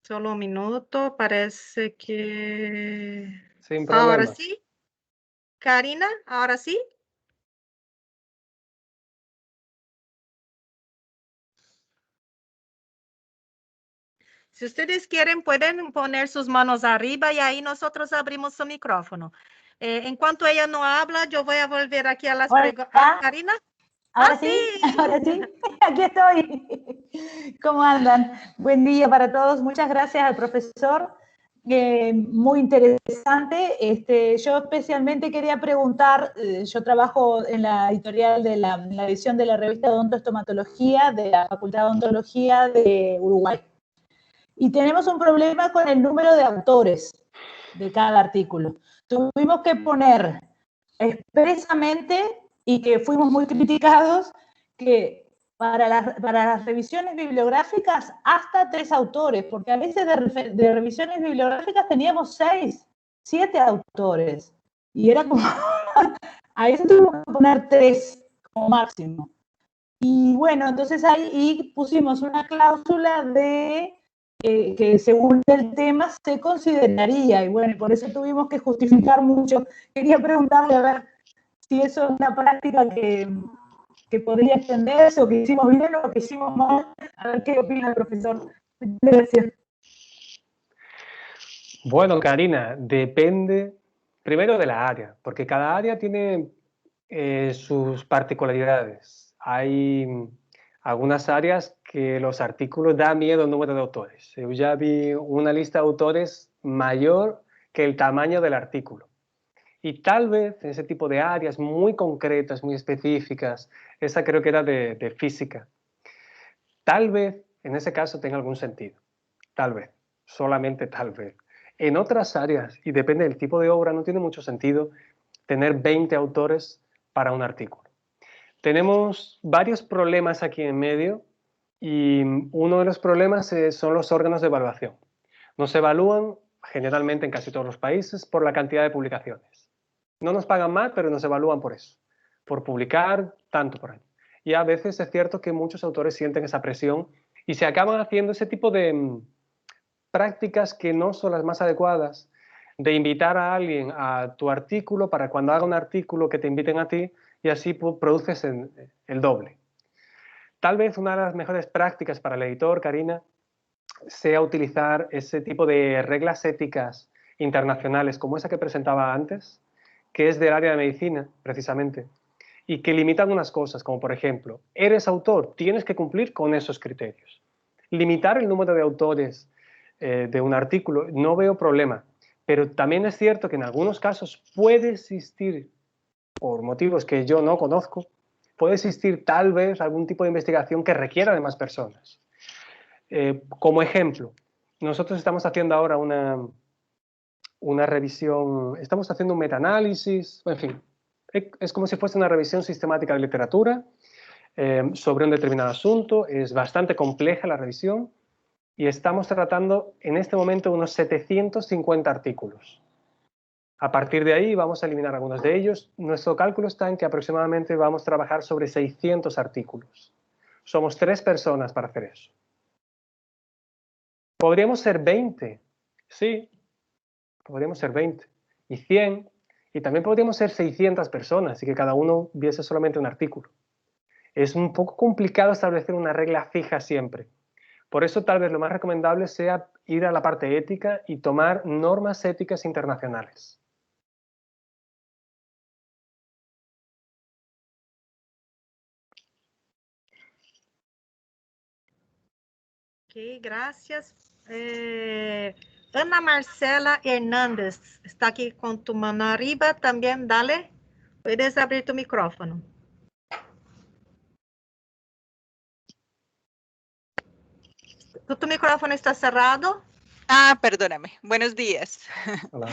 Solo un minuto, parece que... Sin Ahora problema. sí. Karina, ahora sí. Si ustedes quieren, pueden poner sus manos arriba y ahí nosotros abrimos su micrófono. En cuanto ella no habla, yo voy a volver aquí a las preguntas. Ah, Karina. Ahora Sí. sí, ahora sí, aquí estoy. ¿Cómo andan? Buen día para todos. Muchas gracias al profesor. Muy interesante. Yo especialmente quería preguntar, yo trabajo en la editorial de la edición de la revista de Odontoestomatología de la Facultad de Odontología de Uruguay. Y tenemos un problema con el número de autores de cada artículo. Tuvimos que poner expresamente, y que fuimos muy criticados, que para las revisiones bibliográficas hasta 3 autores, porque a veces de revisiones bibliográficas teníamos 6, 7 autores. Y era como, a veces tuvimos que poner 3 como máximo. Y bueno, entonces ahí pusimos una cláusula de que según el tema se consideraría, y bueno, por eso tuvimos que justificar mucho. Quería preguntarle a ver si eso es una práctica que podría extenderse, o que hicimos bien o que hicimos mal. A ver qué opina el profesor. Gracias. Bueno, Karina, depende primero de la área, porque cada área tiene sus particularidades. Hay algunas áreas que los artículos da miedo el número de autores. Yo ya vi una lista de autores mayor que el tamaño del artículo. Y tal vez en ese tipo de áreas muy concretas, muy específicas, esa creo que era de física, tal vez en ese caso tenga algún sentido. Tal vez, solamente tal vez. En otras áreas, y depende del tipo de obra, no tiene mucho sentido tener 20 autores para un artículo. tenemos varios problemas aquí en medio y uno de los problemas son los órganos de evaluación. Nos evalúan generalmente en casi todos los países por la cantidad de publicaciones. No nos pagan más, pero nos evalúan por eso, por publicar tanto por año. Y a veces es cierto que muchos autores sienten esa presión y se acaban haciendo ese tipo de prácticas que no son las más adecuadas, de invitar a alguien a tu artículo para cuando haga un artículo que te inviten a ti y así produces el doble. Tal vez una de las mejores prácticas para el editor, Karina, sea utilizar ese tipo de reglas éticas internacionales como esa que presentaba antes, que es del área de medicina, precisamente, y que limitan unas cosas, como por ejemplo, eres autor, tienes que cumplir con esos criterios. Limitar el número de autores de un artículo, no veo problema, pero también es cierto que en algunos casos puede existir, por motivos que yo no conozco, puede existir tal vez algún tipo de investigación que requiera de más personas. Como ejemplo, nosotros estamos haciendo ahora una revisión, estamos haciendo un metaanálisis, en fin, es como si fuese una revisión sistemática de literatura sobre un determinado asunto, es bastante compleja la revisión y estamos tratando en este momento unos 750 artículos. A partir de ahí vamos a eliminar algunos de ellos. Nuestro cálculo está en que aproximadamente vamos a trabajar sobre 600 artículos. Somos 3 personas para hacer eso. ¿Podríamos ser 20? Sí, podríamos ser 20. Y 100. Y también podríamos ser 600 personas y que cada uno viese solamente un artículo. Es un poco complicado establecer una regla fija siempre. Por eso tal vez lo más recomendable sea ir a la parte ética y tomar normas éticas internacionales. Ok, gracias. Ana Marcela Hernández está aquí con tu mano arriba también. Dale, puedes abrir tu micrófono. Tu micrófono está cerrado. Ah, perdóname. Buenos días. Hola.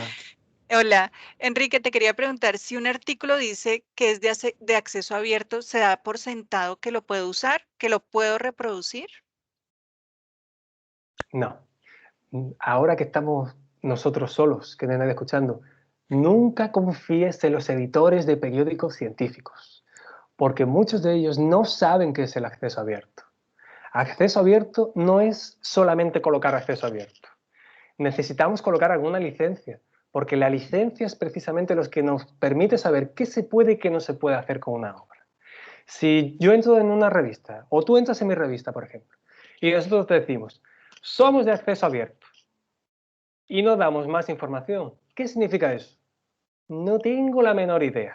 Hola. Enrique, te quería preguntar si un artículo dice que es de acceso abierto, ¿se da por sentado que lo puedo usar, que lo puedo reproducir? No. Ahora que estamos nosotros solos, que no hay nadie escuchando, nunca confíes en los editores de periódicos científicos, porque muchos de ellos no saben qué es el acceso abierto. Acceso abierto no es solamente colocar acceso abierto. Necesitamos colocar alguna licencia, porque la licencia es precisamente lo que nos permite saber qué se puede y qué no se puede hacer con una obra. Si yo entro en una revista, o tú entras en mi revista, por ejemplo, y nosotros te decimos, somos de acceso abierto, y no damos más información, ¿qué significa eso? No tengo la menor idea.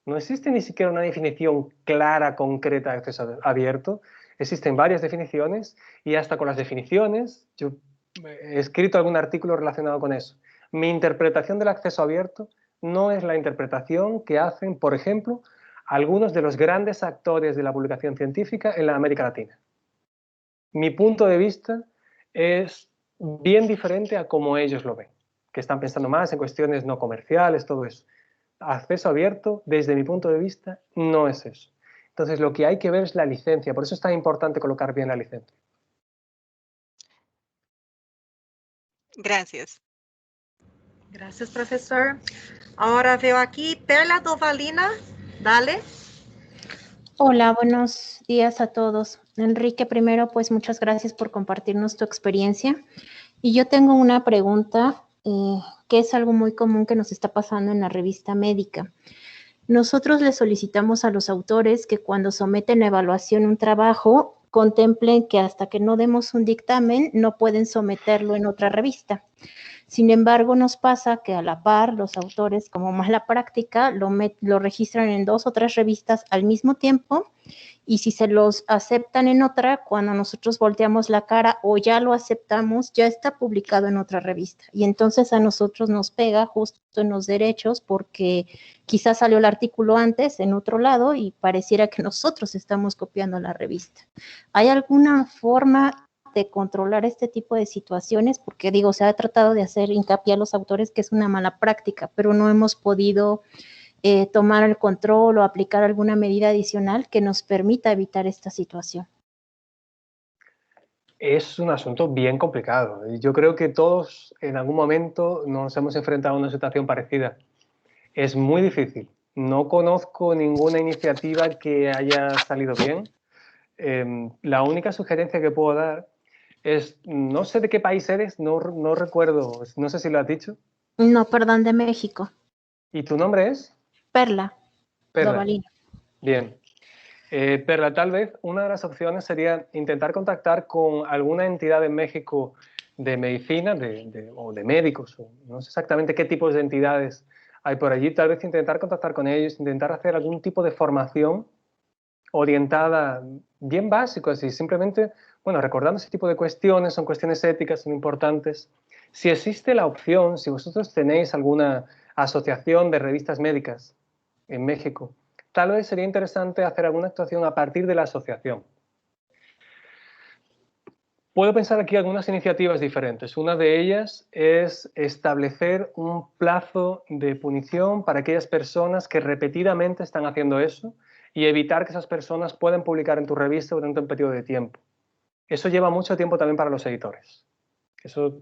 No existe ni siquiera una definición clara, concreta de acceso abierto. Existen varias definiciones y hasta con las definiciones, yo he escrito algún artículo relacionado con eso. Mi interpretación del acceso abierto no es la interpretación que hacen, por ejemplo, algunos de los grandes actores de la publicación científica en la América Latina. Mi punto de vista es bien diferente a cómo ellos lo ven, que están pensando más en cuestiones no comerciales, todo eso. Acceso abierto, desde mi punto de vista, no es eso. Entonces, lo que hay que ver es la licencia. Por eso es tan importante colocar bien la licencia. Gracias. Gracias, profesor. Ahora veo aquí Perla Dovalina. Dale. Hola, buenos días a todos. Enrique, primero, pues muchas gracias por compartirnos tu experiencia. Y yo tengo una pregunta que es algo muy común que nos está pasando en la revista médica. Nosotros le solicitamos a los autores que cuando someten a evaluación un trabajo, contemplen que hasta que no demos un dictamen, no pueden someterlo en otra revista. Sin embargo, nos pasa que a la par los autores, como mala práctica, lo registran en 2 o 3 revistas al mismo tiempo y si se los aceptan en otra, cuando nosotros volteamos la cara o ya lo aceptamos, ya está publicado en otra revista. Y entonces a nosotros nos pega justo en los derechos porque quizás salió el artículo antes en otro lado y pareciera que nosotros estamos copiando la revista. ¿Hay alguna forma de controlar este tipo de situaciones? Porque digo, se ha tratado de hacer hincapié a los autores que es una mala práctica, pero no hemos podido tomar el control o aplicar alguna medida adicional que nos permita evitar esta situación? Es un asunto bien complicado. Y yo creo que todos en algún momento nos hemos enfrentado a una situación parecida. Es muy difícil. No conozco ninguna iniciativa que haya salido bien. La única sugerencia que puedo dar es, no sé de qué país eres, no recuerdo, no sé si lo has dicho. No, perdón, de México. ¿Y tu nombre es? Perla. Perla. Dovalino. Bien. Perla, tal vez una de las opciones sería intentar contactar con alguna entidad en México de medicina o de médicos, o no sé exactamente qué tipos de entidades hay por allí, tal vez intentar contactar con ellos, intentar hacer algún tipo de formación orientada bien básico, así simplemente, bueno, recordando ese tipo de cuestiones, son cuestiones éticas, son importantes. Si existe la opción, si vosotros tenéis alguna asociación de revistas médicas en México, tal vez sería interesante hacer alguna actuación a partir de la asociación. Puedo pensar aquí algunas iniciativas diferentes. Una de ellas es establecer un plazo de punición para aquellas personas que repetidamente están haciendo eso y evitar que esas personas puedan publicar en tu revista durante un periodo de tiempo. Eso lleva mucho tiempo también para los editores. Eso,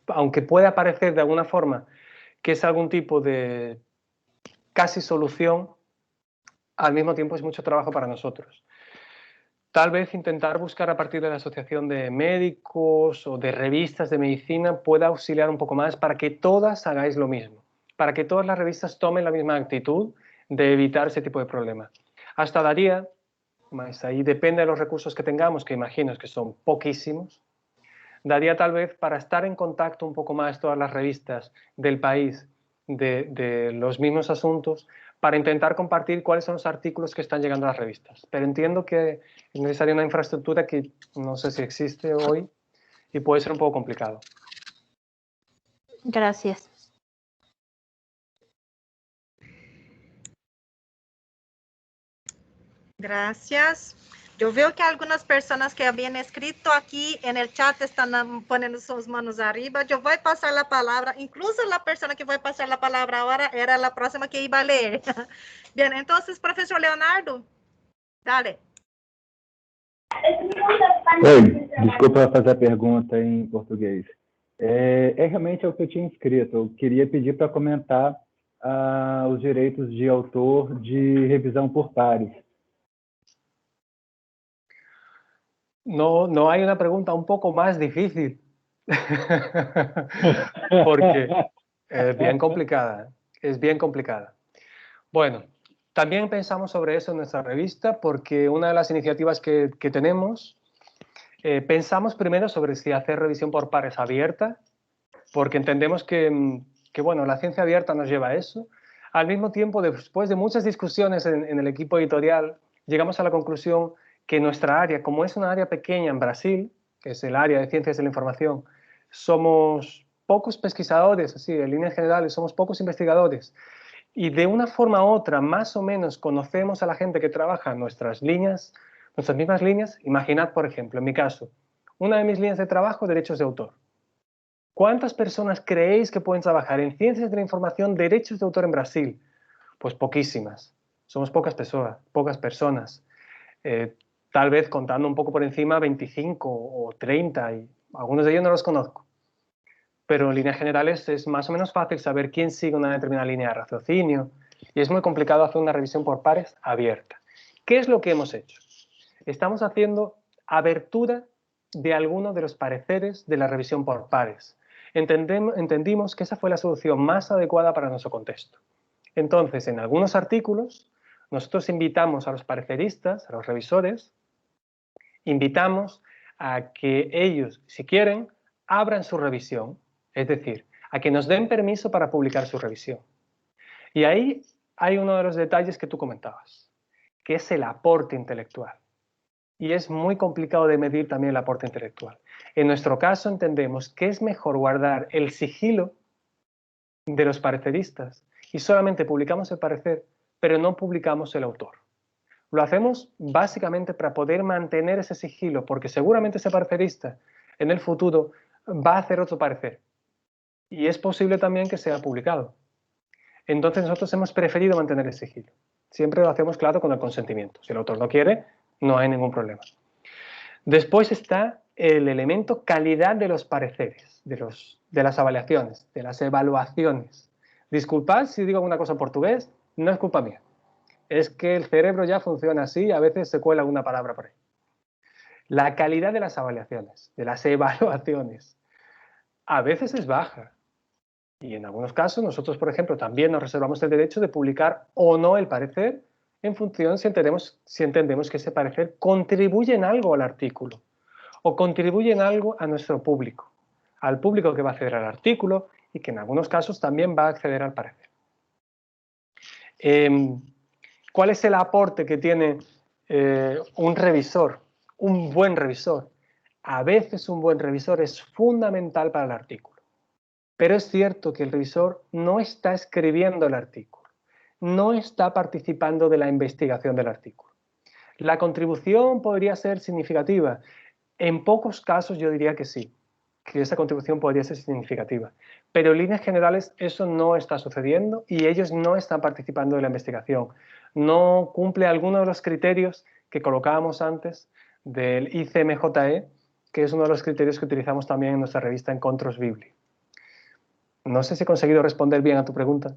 aunque pueda parecer de alguna forma que es algún tipo de casi solución, al mismo tiempo es mucho trabajo para nosotros. Tal vez intentar buscar a partir de la asociación de médicos o de revistas de medicina pueda auxiliar un poco más para que todas hagáis lo mismo, para que todas las revistas tomen la misma actitud de evitar ese tipo de problemas. Hasta daría, más ahí depende de los recursos que tengamos, que imagino que son poquísimos, daría tal vez para estar en contacto un poco más todas las revistas del país de los mismos asuntos, para intentar compartir cuáles son los artículos que están llegando a las revistas. Pero entiendo que es necesaria una infraestructura que no sé si existe hoy y puede ser un poco complicado. Gracias. Gracias. Yo veo que algunas personas que habían escrito aquí en el chat están poniendo sus manos arriba. Yo voy a pasar la palabra, incluso la persona que voy a pasar la palabra ahora era la próxima que iba a leer. Bien, entonces, profesor Leonardo, dale. Oi, desculpa fazer a pergunta em português. Realmente é o que eu tinha escrito. Eu queria pedir para comentar os direitos de autor de revisão por pares. No hay una pregunta un poco más difícil, porque es bien complicada, es bien complicada. Bueno, también pensamos sobre eso en nuestra revista, porque una de las iniciativas que tenemos, pensamos primero sobre si hacer revisión por pares abierta, porque entendemos que bueno, la ciencia abierta nos lleva a eso. Al mismo tiempo, después de muchas discusiones en el equipo editorial, llegamos a la conclusión que nuestra área, como es una área pequeña en Brasil, que es el área de ciencias de la información, somos pocos pesquisadores, así, en líneas generales, somos pocos investigadores, y de una forma u otra, más o menos, conocemos a la gente que trabaja en nuestras líneas, nuestras mismas líneas. Imaginad, por ejemplo, en mi caso, una de mis líneas de trabajo, derechos de autor. ¿Cuántas personas creéis que pueden trabajar en ciencias de la información, derechos de autor en Brasil? Pues poquísimas. Somos pocas personas. Tal vez contando un poco por encima 25 o 30, y algunos de ellos no los conozco. Pero en líneas generales es más o menos fácil saber quién sigue una determinada línea de raciocinio y es muy complicado hacer una revisión por pares abierta. ¿Qué es lo que hemos hecho? Estamos haciendo abertura de algunos de los pareceres de la revisión por pares. Entendimos que esa fue la solución más adecuada para nuestro contexto. Entonces, en algunos artículos, nosotros invitamos a los pareceristas, a los revisores, invitamos a que ellos, si quieren, abran su revisión, es decir, a que nos den permiso para publicar su revisión. Y ahí hay uno de los detalles que tú comentabas, que es el aporte intelectual. Y es muy complicado de medir también el aporte intelectual. En nuestro caso entendemos que es mejor guardar el sigilo de los pareceristas y solamente publicamos el parecer, pero no publicamos el autor. Lo hacemos básicamente para poder mantener ese sigilo, porque seguramente ese parecerista en el futuro va a hacer otro parecer y es posible también que sea publicado. Entonces nosotros hemos preferido mantener el sigilo. Siempre lo hacemos claro con el consentimiento. Si el autor no quiere, no hay ningún problema. Después está el elemento calidad de los pareceres, de las avaliaciones, de las evaluaciones. Disculpad si digo alguna cosa en portugués, no es culpa mía. Es que el cerebro ya funciona así y a veces se cuela alguna palabra por ahí. La calidad de las avaliaciones, de las evaluaciones, a veces es baja. Y en algunos casos nosotros, por ejemplo, también nos reservamos el derecho de publicar o no el parecer en función si entendemos que ese parecer contribuye en algo al artículo o contribuye en algo a nuestro público, al público que va a acceder al artículo y que en algunos casos también va a acceder al parecer. ¿Cuál es el aporte que tiene un revisor, un buen revisor? A veces un buen revisor es fundamental para el artículo. Pero es cierto que el revisor no está escribiendo el artículo, no está participando de la investigación del artículo. La contribución podría ser significativa. En pocos casos yo diría que sí, que esa contribución podría ser significativa. Pero en líneas generales eso no está sucediendo y ellos no están participando de la investigación. No cumple alguno de los criterios que colocábamos antes del ICMJE, que es uno de los criterios que utilizamos también en nuestra revista Encontros Bibli. No sé si he conseguido responder bien a tu pregunta.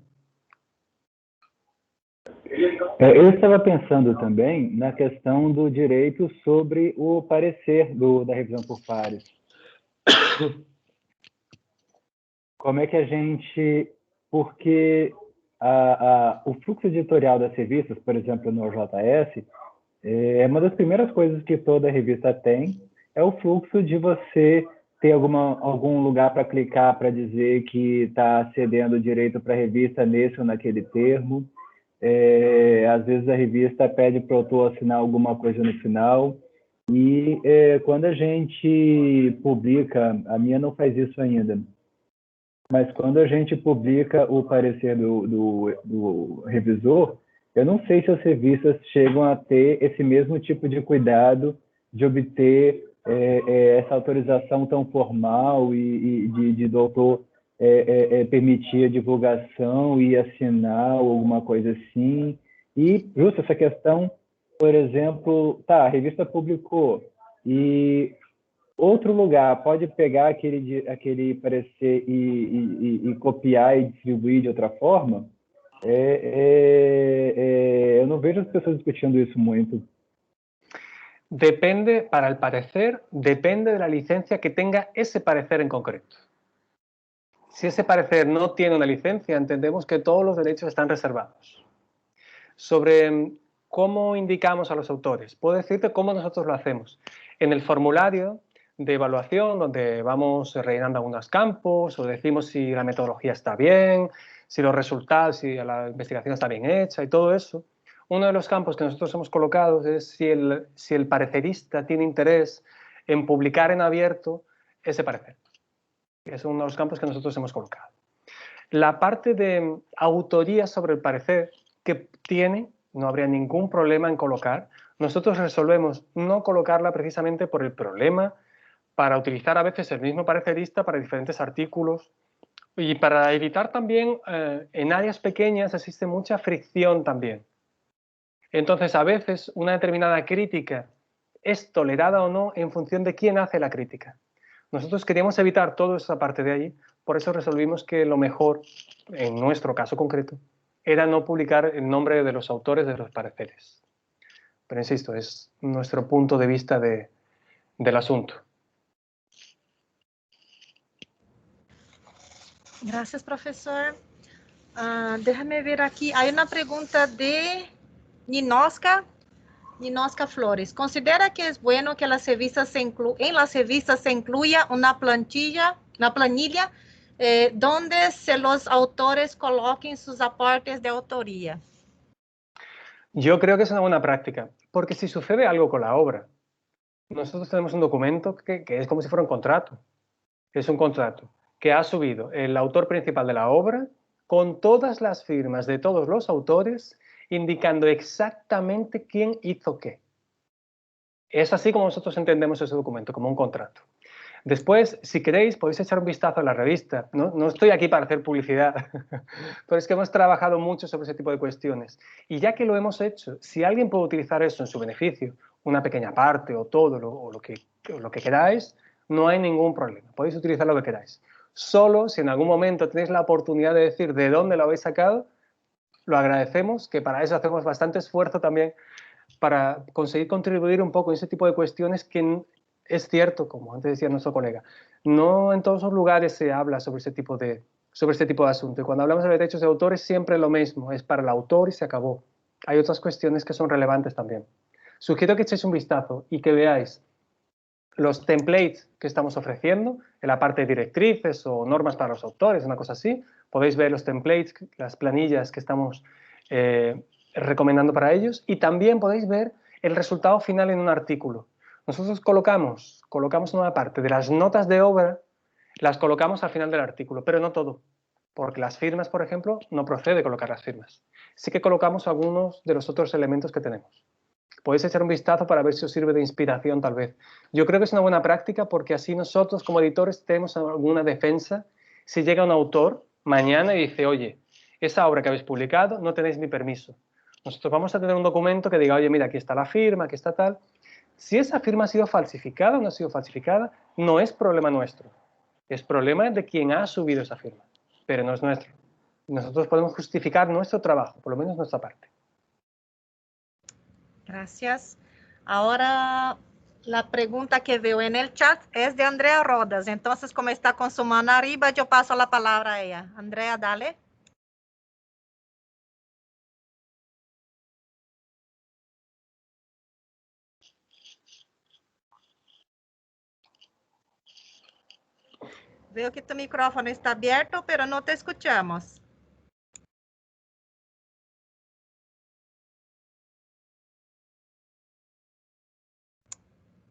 Eu estava pensando também na questão do direito sobre o parecer da revisão por pares. Como é que a gente... Porque o fluxo editorial das revistas, por exemplo, no JS, é uma das primeiras coisas que toda revista tem, é o fluxo de você ter algum lugar para clicar para dizer que está cedendo o direito para a revista nesse ou naquele termo. Às vezes a revista pede para o autor assinar alguma coisa no final. E quando a gente publica, a minha não faz isso ainda, mas quando a gente publica o parecer do revisor, eu não sei se as revistas chegam a ter esse mesmo tipo de cuidado de obter essa autorização tão formal e do autor permitir a divulgação e assinar alguma coisa assim. E justo essa questão, por exemplo, a revista publicou e outro lugar pode pegar aquele parecer e copiar e distribuir de outra forma. Eu não vejo as pessoas discutindo isso muito. Depende, para el parecer, depende de la licencia que tenga ese parecer en concreto. Si ese parecer no tiene una licencia, entendemos que todos los derechos están reservados. Sobre cómo indicamos a los autores, puedo decirte cómo nosotros lo hacemos. En el formulario de evaluación, donde vamos rellenando algunos campos, o decimos si la metodología está bien, si los resultados, si la investigación está bien hecha y todo eso, uno de los campos que nosotros hemos colocado es si el parecerista tiene interés en publicar en abierto ese parecer. Es uno de los campos que nosotros hemos colocado. La parte de autoría sobre el parecer que tiene, no habría ningún problema en colocar. Nosotros resolvemos no colocarla precisamente por el problema para utilizar a veces el mismo parecerista para diferentes artículos y para evitar también, en áreas pequeñas existe mucha fricción también. Entonces, a veces una determinada crítica es tolerada o no en función de quién hace la crítica. Nosotros queríamos evitar toda esa parte de ahí, por eso resolvimos que lo mejor, en nuestro caso concreto, era no publicar el nombre de los autores de los pareceres. Pero insisto, es nuestro punto de vista del asunto. Gracias, profesor. Déjame ver aquí. Hay una pregunta de Ninosca Flores. ¿Considera que es bueno que en las revistas se incluya una planilla donde los autores coloquen sus aportes de autoría? Yo creo que es una buena práctica, porque si sucede algo con la obra, nosotros tenemos un documento que es como si fuera un contrato. Es un contrato que ha subido el autor principal de la obra con todas las firmas de todos los autores, indicando exactamente quién hizo qué. Es así como nosotros entendemos ese documento, como un contrato. Después, si queréis, podéis echar un vistazo a la revista. No estoy aquí para hacer publicidad, pero es que hemos trabajado mucho sobre ese tipo de cuestiones. Y ya que lo hemos hecho, si alguien puede utilizar eso en su beneficio, una pequeña parte o todo lo que queráis, no hay ningún problema. Podéis utilizar lo que queráis. Solo si en algún momento tenéis la oportunidad de decir de dónde lo habéis sacado, lo agradecemos, que para eso hacemos bastante esfuerzo también para conseguir contribuir un poco en ese tipo de cuestiones que es cierto, como antes decía nuestro colega, no en todos los lugares se habla sobre este tipo de asunto. Y cuando hablamos de derechos de autor es siempre lo mismo, es para el autor y se acabó. Hay otras cuestiones que son relevantes también. Sugiero que echéis un vistazo y que veáis los templates que estamos ofreciendo en la parte de directrices o normas para los autores, una cosa así. Podéis ver los templates, las planillas que estamos recomendando para ellos y también podéis ver el resultado final en un artículo. Nosotros colocamos una parte de las notas de obra, las colocamos al final del artículo, pero no todo, porque las firmas, por ejemplo, no procede colocar las firmas. Sí que colocamos algunos de los otros elementos que tenemos. Podéis echar un vistazo para ver si os sirve de inspiración tal vez. Yo creo que es una buena práctica porque así nosotros como editores tenemos alguna defensa si llega un autor mañana y dice, oye, esa obra que habéis publicado no tenéis mi permiso. Nosotros vamos a tener un documento que diga, oye, mira, aquí está la firma, aquí está tal. Si esa firma ha sido falsificada o no ha sido falsificada, no es problema nuestro. Es problema de quien ha subido esa firma, pero no es nuestro. Nosotros podemos justificar nuestro trabajo, por lo menos nuestra parte. Gracias. Ahora la pregunta que veo en el chat es de Andrea Rodas. Entonces, como está con su mano arriba, yo paso la palabra a ella. Andrea, dale. Veo que tu micrófono está abierto, pero no te escuchamos.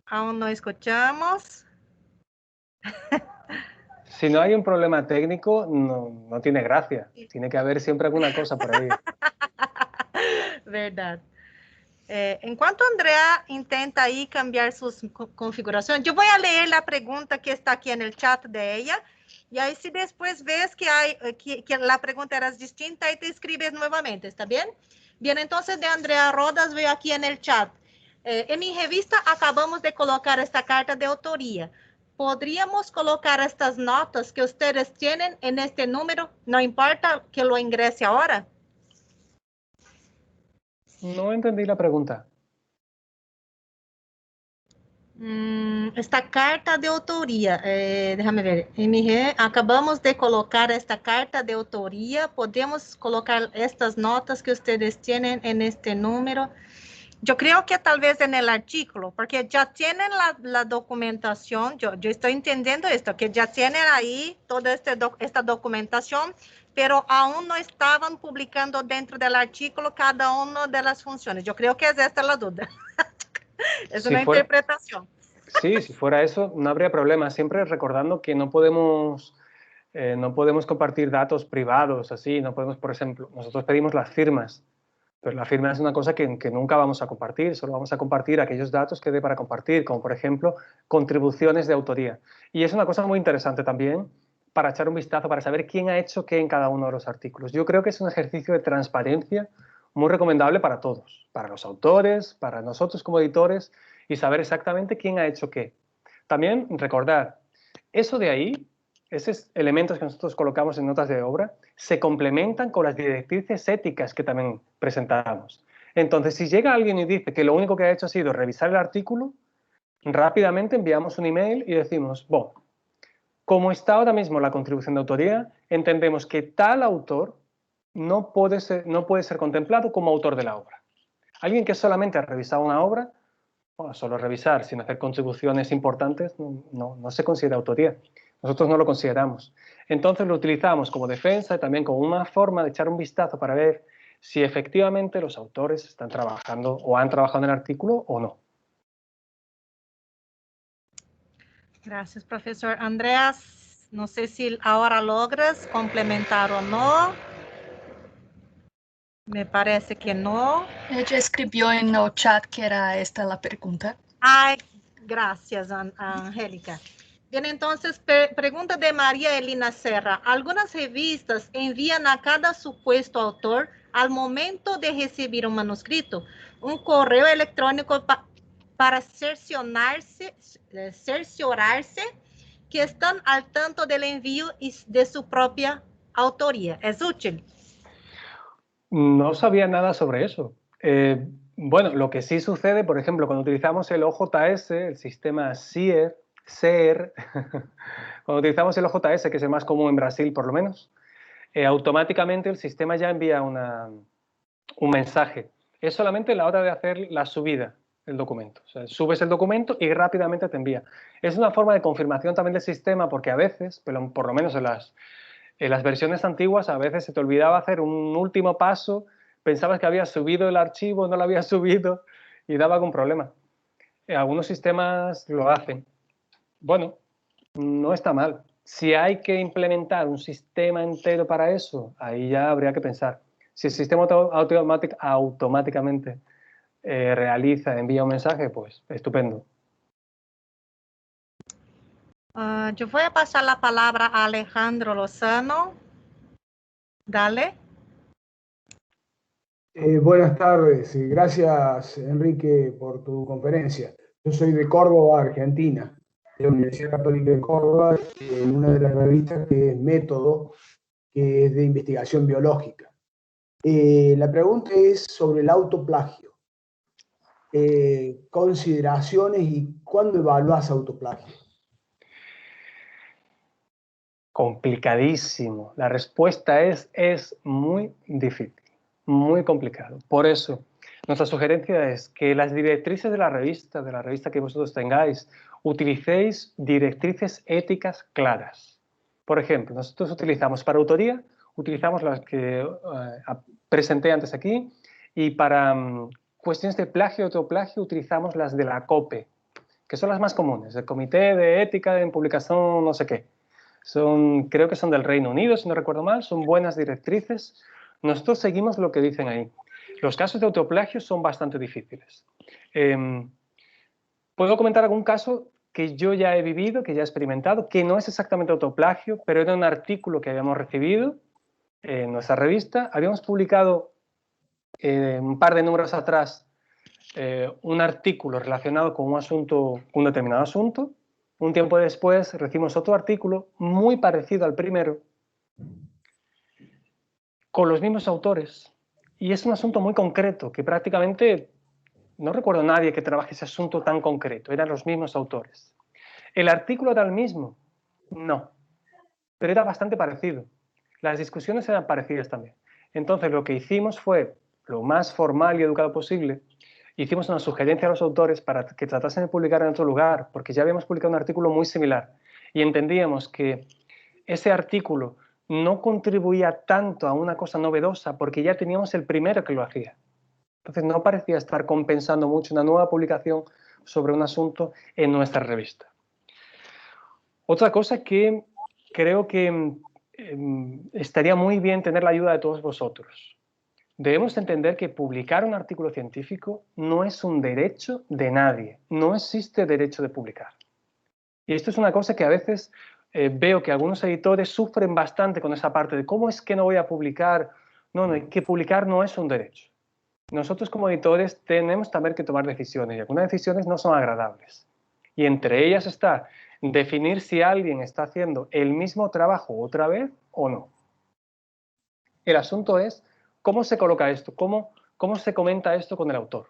Aún no escuchamos. Si no hay un problema técnico, no tiene gracia. Tiene que haber siempre alguna cosa por ahí. Verdad. Enquanto Andrea intenta ahí cambiar sus configuraciones, yo voy a leer la pregunta que está aquí en el chat de ella, y ahí si después ves que, que la pregunta era distinta, ahí te escribes nuevamente, ¿está bien? Bien, entonces de Andrea Rodas veo aquí en el chat. En mi revista acabamos de colocar esta carta de autoría. ¿Podríamos colocar estas notas que ustedes tienen en este número? No importa que lo ingrese ahora. No entendí la pregunta. Esta carta de autoría, déjame ver, MG, acabamos de colocar esta carta de autoría, podemos colocar estas notas que ustedes tienen en este número. Yo creo que tal vez en el artículo, porque ya tienen la documentación, yo estoy entendiendo esto, que ya tienen ahí toda esta documentación, pero aún no estaban publicando dentro del artículo cada una de las funciones. Yo creo que es esta la duda. Es una interpretación. Sí, si fuera eso, no habría problema. Siempre recordando que no podemos compartir datos privados, así. No podemos, por ejemplo, nosotros pedimos las firmas, pero la firma es una cosa que nunca vamos a compartir. Solo vamos a compartir aquellos datos que dé para compartir, como por ejemplo, contribuciones de autoría. Y es una cosa muy interesante también para echar un vistazo, para saber quién ha hecho qué en cada uno de los artículos. Yo creo que es un ejercicio de transparencia muy recomendable para todos, para los autores, para nosotros como editores, y saber exactamente quién ha hecho qué. También recordar, eso de ahí, esos elementos que nosotros colocamos en notas de obra, se complementan con las directrices éticas que también presentamos. Entonces, si llega alguien y dice que lo único que ha hecho ha sido revisar el artículo, rápidamente enviamos un email y decimos, bueno, como está ahora mismo la contribución de autoría, entendemos que tal autor no puede ser contemplado como autor de la obra. Alguien que solamente ha revisado una obra, bueno, solo revisar sin hacer contribuciones importantes, no se considera autoría. Nosotros no lo consideramos. Entonces lo utilizamos como defensa y también como una forma de echar un vistazo para ver si efectivamente los autores están trabajando o han trabajado en el artículo o no. Gracias, profesor. Andreas, no sé si ahora logras complementar o no. Me parece que no. Ella escribió en el chat que era esta la pregunta. Ay, gracias, Angélica. Bien, entonces, pregunta de María Elina Serra. Algunas revistas envían a cada supuesto autor, al momento de recibir un manuscrito, un correo electrónico para cerciorarse que están al tanto del envío y de su propia autoría. ¿Es útil? No sabía nada sobre eso. Bueno, lo que sí sucede, por ejemplo, cuando utilizamos el OJS, el sistema SEER, cuando utilizamos el OJS, que es el más común en Brasil por lo menos, automáticamente el sistema ya envía un mensaje. Es solamente la hora de hacer la subida del documento. O sea, subes el documento y rápidamente te envía. Es una forma de confirmación también del sistema porque a veces, pero por lo menos en las versiones antiguas, a veces se te olvidaba hacer un último paso, pensabas que habías subido el archivo, no lo habías subido y daba algún problema. Algunos sistemas lo hacen. Bueno, no está mal. Si hay que implementar un sistema entero para eso, ahí ya habría que pensar. Si el sistema automáticamente envía un mensaje, pues estupendo. Yo voy a pasar la palabra a Alejandro Lozano. Dale. Buenas tardes, gracias Enrique por tu conferencia. Yo soy de Córdoba, Argentina, de la Universidad Católica de Córdoba, en una de las revistas que es Método, que es de investigación biológica. La pregunta es sobre el autoplagio. Consideraciones y cuándo evaluás autoplagio. Complicadísimo. La respuesta es muy difícil, muy complicado. Por eso, nuestra sugerencia es que las directrices de la revista que vosotros tengáis, utilicéis directrices éticas claras. Por ejemplo, nosotros utilizamos para autoría, utilizamos las que presenté antes aquí, y para cuestiones de plagio y autoplagio utilizamos las de la COPE, que son las más comunes, el Comité de Ética en Publicación no sé qué. Creo que son del Reino Unido, si no recuerdo mal, son buenas directrices. Nosotros seguimos lo que dicen ahí. Los casos de autoplagio son bastante difíciles. Puedo comentar algún caso que yo ya he vivido, que ya he experimentado, que no es exactamente autoplagio, pero era un artículo que habíamos recibido en nuestra revista. Habíamos publicado un par de números atrás un artículo relacionado con un determinado asunto. Un tiempo después recibimos otro artículo muy parecido al primero, con los mismos autores. Y es un asunto muy concreto, que prácticamente no recuerdo a nadie que trabaje ese asunto tan concreto, eran los mismos autores. ¿El artículo era el mismo? No, pero era bastante parecido. Las discusiones eran parecidas también. Entonces lo que hicimos fue, lo más formal y educado posible, hicimos una sugerencia a los autores para que tratasen de publicar en otro lugar, porque ya habíamos publicado un artículo muy similar y entendíamos que ese artículo no contribuía tanto a una cosa novedosa porque ya teníamos el primero que lo hacía. Entonces no parecía estar compensando mucho una nueva publicación sobre un asunto en nuestra revista. Otra cosa que creo que estaría muy bien tener la ayuda de todos vosotros. Debemos entender que publicar un artículo científico no es un derecho de nadie. No existe derecho de publicar. Y esto es una cosa que a veces veo que algunos editores sufren bastante con esa parte de ¿cómo es que no voy a publicar? No, que publicar no es un derecho. Nosotros como editores tenemos también que tomar decisiones y algunas decisiones no son agradables. Y entre ellas está definir si alguien está haciendo el mismo trabajo otra vez o no. El asunto es ¿cómo se coloca esto? ¿Cómo se comenta esto con el autor?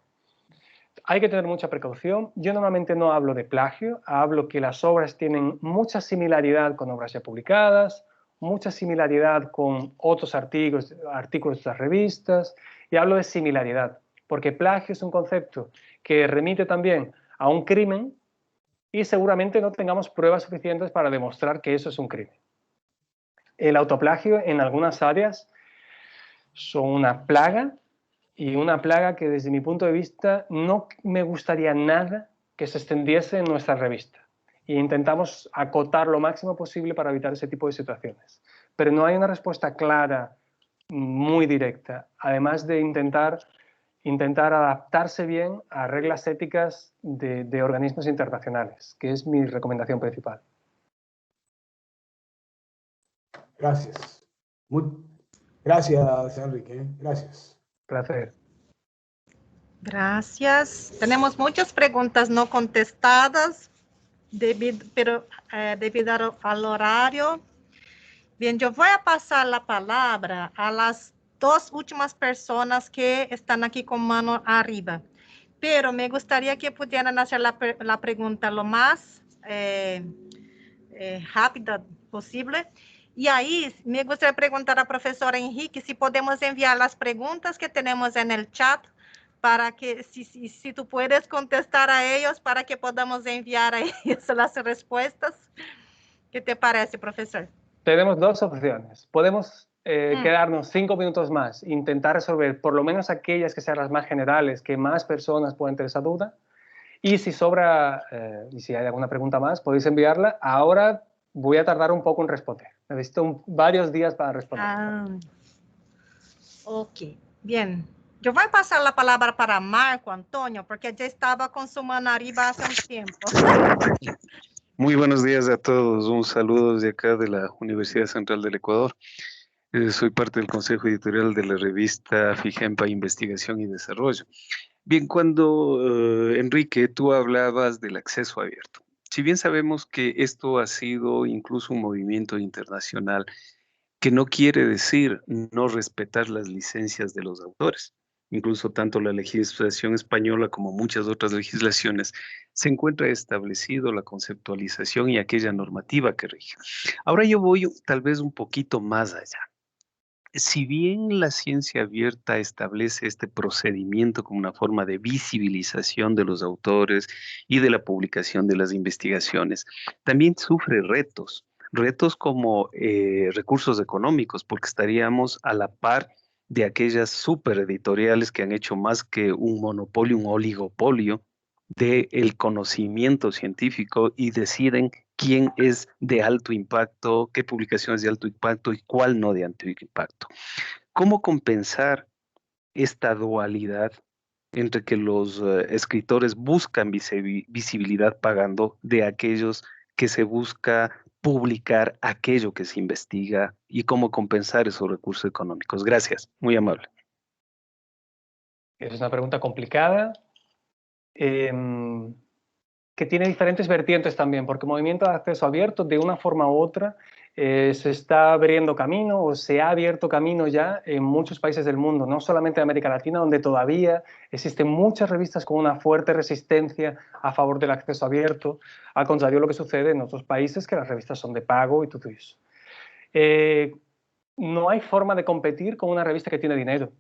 Hay que tener mucha precaución. Yo normalmente no hablo de plagio, hablo que las obras tienen mucha similaridad con obras ya publicadas, mucha similaridad con otros artículos de las revistas, y hablo de similaridad, porque plagio es un concepto que remite también a un crimen y seguramente no tengamos pruebas suficientes para demostrar que eso es un crimen. El autoplagio en algunas áreas son una plaga, y una plaga que desde mi punto de vista no me gustaría nada que se extendiese en nuestra revista. E intentamos acotar lo máximo posible para evitar ese tipo de situaciones. Pero no hay una respuesta clara, muy directa, además de intentar adaptarse bien a reglas éticas de organismos internacionales, que es mi recomendación principal. Gracias. Gracias, Enrique. Gracias. Placer. Gracias. Tenemos muchas preguntas no contestadas, pero debido al horario. Bien, yo voy a pasar la palabra a las dos últimas personas que están aquí con mano arriba. Pero me gustaría que pudieran hacer la pregunta lo más rápida posible. Y ahí me gustaría preguntar a profesora Enrique si podemos enviar las preguntas que tenemos en el chat para que, si tú puedes contestar a ellos, para que podamos enviar a ellos las respuestas. ¿Qué te parece, profesor? Tenemos dos opciones. Podemos quedarnos 5 minutos más, intentar resolver por lo menos aquellas que sean las más generales, que más personas puedan tener esa duda. Y si sobra, y si hay alguna pregunta más, podéis enviarla. Ahora voy a tardar un poco en responder. Necesito varios días para responder. Ok, bien. Yo voy a pasar la palabra para Marco Antonio, porque ya estaba con su mano arriba hace un tiempo. Muy buenos días a todos. Un saludo desde acá de la Universidad Central del Ecuador. Soy parte del Consejo Editorial de la revista FIGEMPA Investigación y Desarrollo. Bien, cuando Enrique, tú hablabas del acceso abierto. Si bien sabemos que esto ha sido incluso un movimiento internacional que no quiere decir no respetar las licencias de los autores. Incluso tanto la legislación española como muchas otras legislaciones se encuentra establecido la conceptualización y aquella normativa que rige. Ahora yo voy tal vez un poquito más allá. Si bien la ciencia abierta establece este procedimiento como una forma de visibilización de los autores y de la publicación de las investigaciones, también sufre retos como recursos económicos, porque estaríamos a la par de aquellas supereditoriales que han hecho más que un monopolio, un oligopolio del conocimiento científico y deciden quién es de alto impacto, qué publicación es de alto impacto y cuál no de alto impacto. ¿Cómo compensar esta dualidad entre que los escritores buscan visibilidad pagando de aquellos que se busca publicar aquello que se investiga y cómo compensar esos recursos económicos? Gracias, muy amable. Es una pregunta complicada. Que tiene diferentes vertientes también, porque el movimiento de acceso abierto, de una forma u otra, se está abriendo camino o se ha abierto camino ya en muchos países del mundo, no solamente en América Latina, donde todavía existen muchas revistas con una fuerte resistencia a favor del acceso abierto, al contrario de lo que sucede en otros países, que las revistas son de pago y todo eso. No hay forma de competir con una revista que tiene dinero.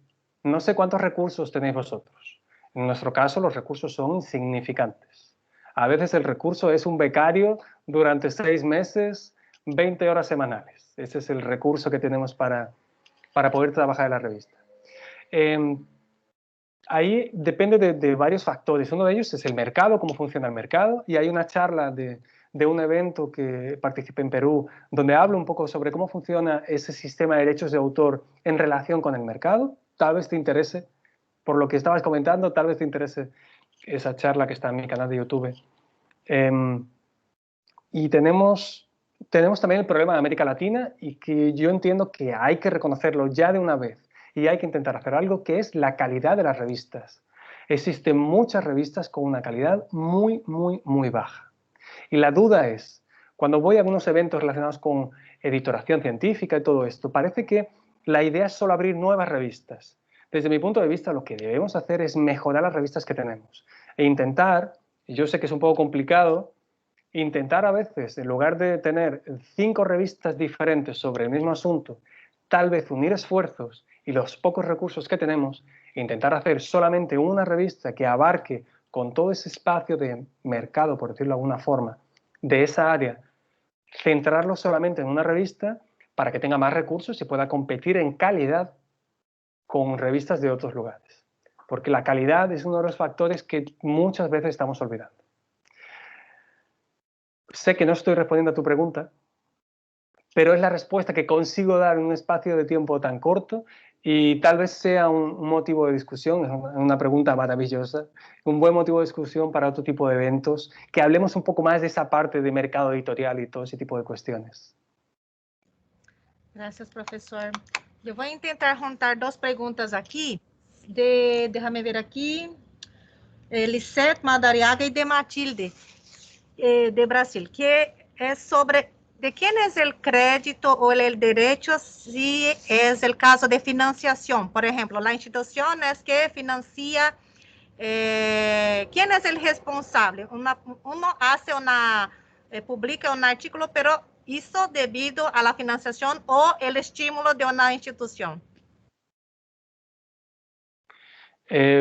No sé cuántos recursos tenéis vosotros. En nuestro caso, los recursos son insignificantes. A veces el recurso es un becario durante 6 meses, 20 horas semanales. Ese es el recurso que tenemos para poder trabajar en la revista. Ahí depende de varios factores. Uno de ellos es el mercado, cómo funciona el mercado. Y hay una charla de un evento que participé en Perú, donde hablo un poco sobre cómo funciona ese sistema de derechos de autor en relación con el mercado. Tal vez te interese, por lo que estabas comentando, tal vez te interese esa charla que está en mi canal de YouTube. Y tenemos también el problema de América Latina, y que yo entiendo que hay que reconocerlo ya de una vez y hay que intentar hacer algo, que es la calidad de las revistas. Existen muchas revistas con una calidad muy, muy, muy baja. Y la duda es, cuando voy a algunos eventos relacionados con editoración científica y todo esto, parece que la idea es solo abrir nuevas revistas. Desde mi punto de vista, lo que debemos hacer es mejorar las revistas que tenemos e intentar, y yo sé que es un poco complicado, intentar a veces, en lugar de tener 5 revistas diferentes sobre el mismo asunto, tal vez unir esfuerzos y los pocos recursos que tenemos, intentar hacer solamente una revista que abarque con todo ese espacio de mercado, por decirlo de alguna forma, de esa área, centrarlo solamente en una revista para que tenga más recursos y pueda competir en calidad con revistas de otros lugares. Porque la calidad es uno de los factores que muchas veces estamos olvidando. Sé que no estoy respondiendo a tu pregunta, pero es la respuesta que consigo dar en un espacio de tiempo tan corto, y tal vez sea un motivo de discusión. Es una pregunta maravillosa, un buen motivo de discusión para otro tipo de eventos, que hablemos un poco más de esa parte de mercado editorial y todo ese tipo de cuestiones. Gracias, profesor. Yo voy a intentar juntar dos preguntas aquí. Déjame ver aquí. Lisette Madariaga y de Matilde, de Brasil, que es sobre de quién es el crédito o el derecho si es el caso de financiación. Por ejemplo, la institución es que financia, ¿quién es el responsable? Uno hace publica un artículo, pero hizo debido a la financiación o el estímulo de una institución.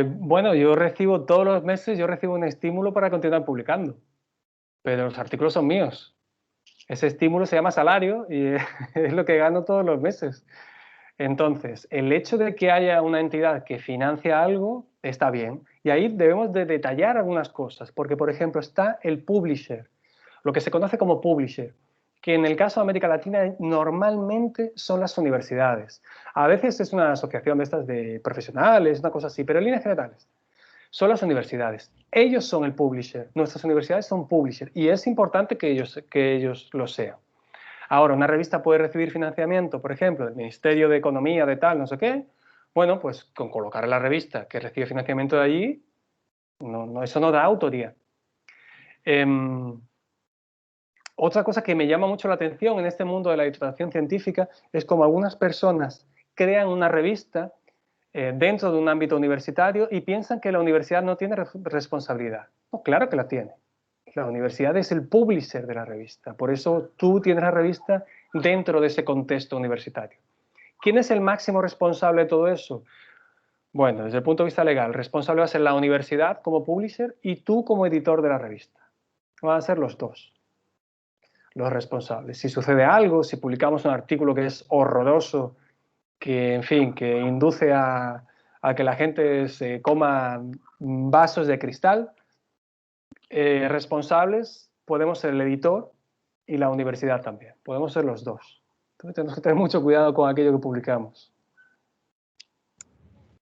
Bueno, yo recibo todos los meses, yo recibo un estímulo para continuar publicando, pero los artículos son míos. Ese estímulo se llama salario y es lo que gano todos los meses. Entonces, el hecho de que haya una entidad que financia algo está bien. Y ahí debemos de detallar algunas cosas, porque, por ejemplo, está el publisher, lo que se conoce como publisher, que en el caso de América Latina normalmente son las universidades. A veces es una asociación de estas de profesionales, una cosa así, pero en líneas generales son las universidades. Ellos son el publisher, nuestras universidades son publisher y es importante que ellos lo sean. Ahora, una revista puede recibir financiamiento, por ejemplo, del Ministerio de Economía, de tal, no sé qué. Bueno, pues con colocar en la revista que recibe financiamiento de allí, eso no da autoría. Otra cosa que me llama mucho la atención en este mundo de la divulgación científica es como algunas personas crean una revista dentro de un ámbito universitario y piensan que la universidad no tiene responsabilidad. No, claro que la tiene. La universidad es el publisher de la revista, por eso tú tienes la revista dentro de ese contexto universitario. ¿Quién es el máximo responsable de todo eso? Bueno, desde el punto de vista legal, el responsable va a ser la universidad como publisher y tú como editor de la revista. Van a ser los dos los responsables. Si sucede algo, si publicamos un artículo que es horroroso, que, en fin, que induce a que la gente se coma vasos de cristal, responsables podemos ser el editor y la universidad también. Podemos ser los dos. Entonces tenemos que tener mucho cuidado con aquello que publicamos.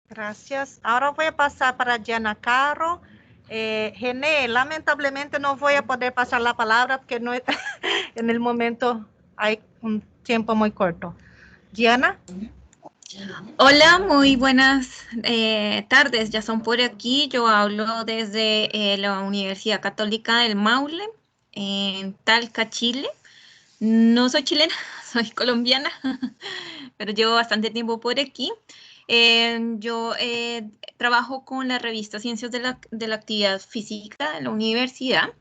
Gracias. Ahora voy a pasar para Diana Caro. René, lamentablemente no voy a poder pasar la palabra porque no en el momento hay un tiempo muy corto. Diana. Hola, muy buenas tardes. Ya son por aquí. Yo hablo desde la Universidad Católica del Maule, en Talca, Chile. No soy chilena, soy colombiana, pero llevo bastante tiempo por aquí. Yo trabajo con la revista Ciencias de la Actividad Física de la universidad.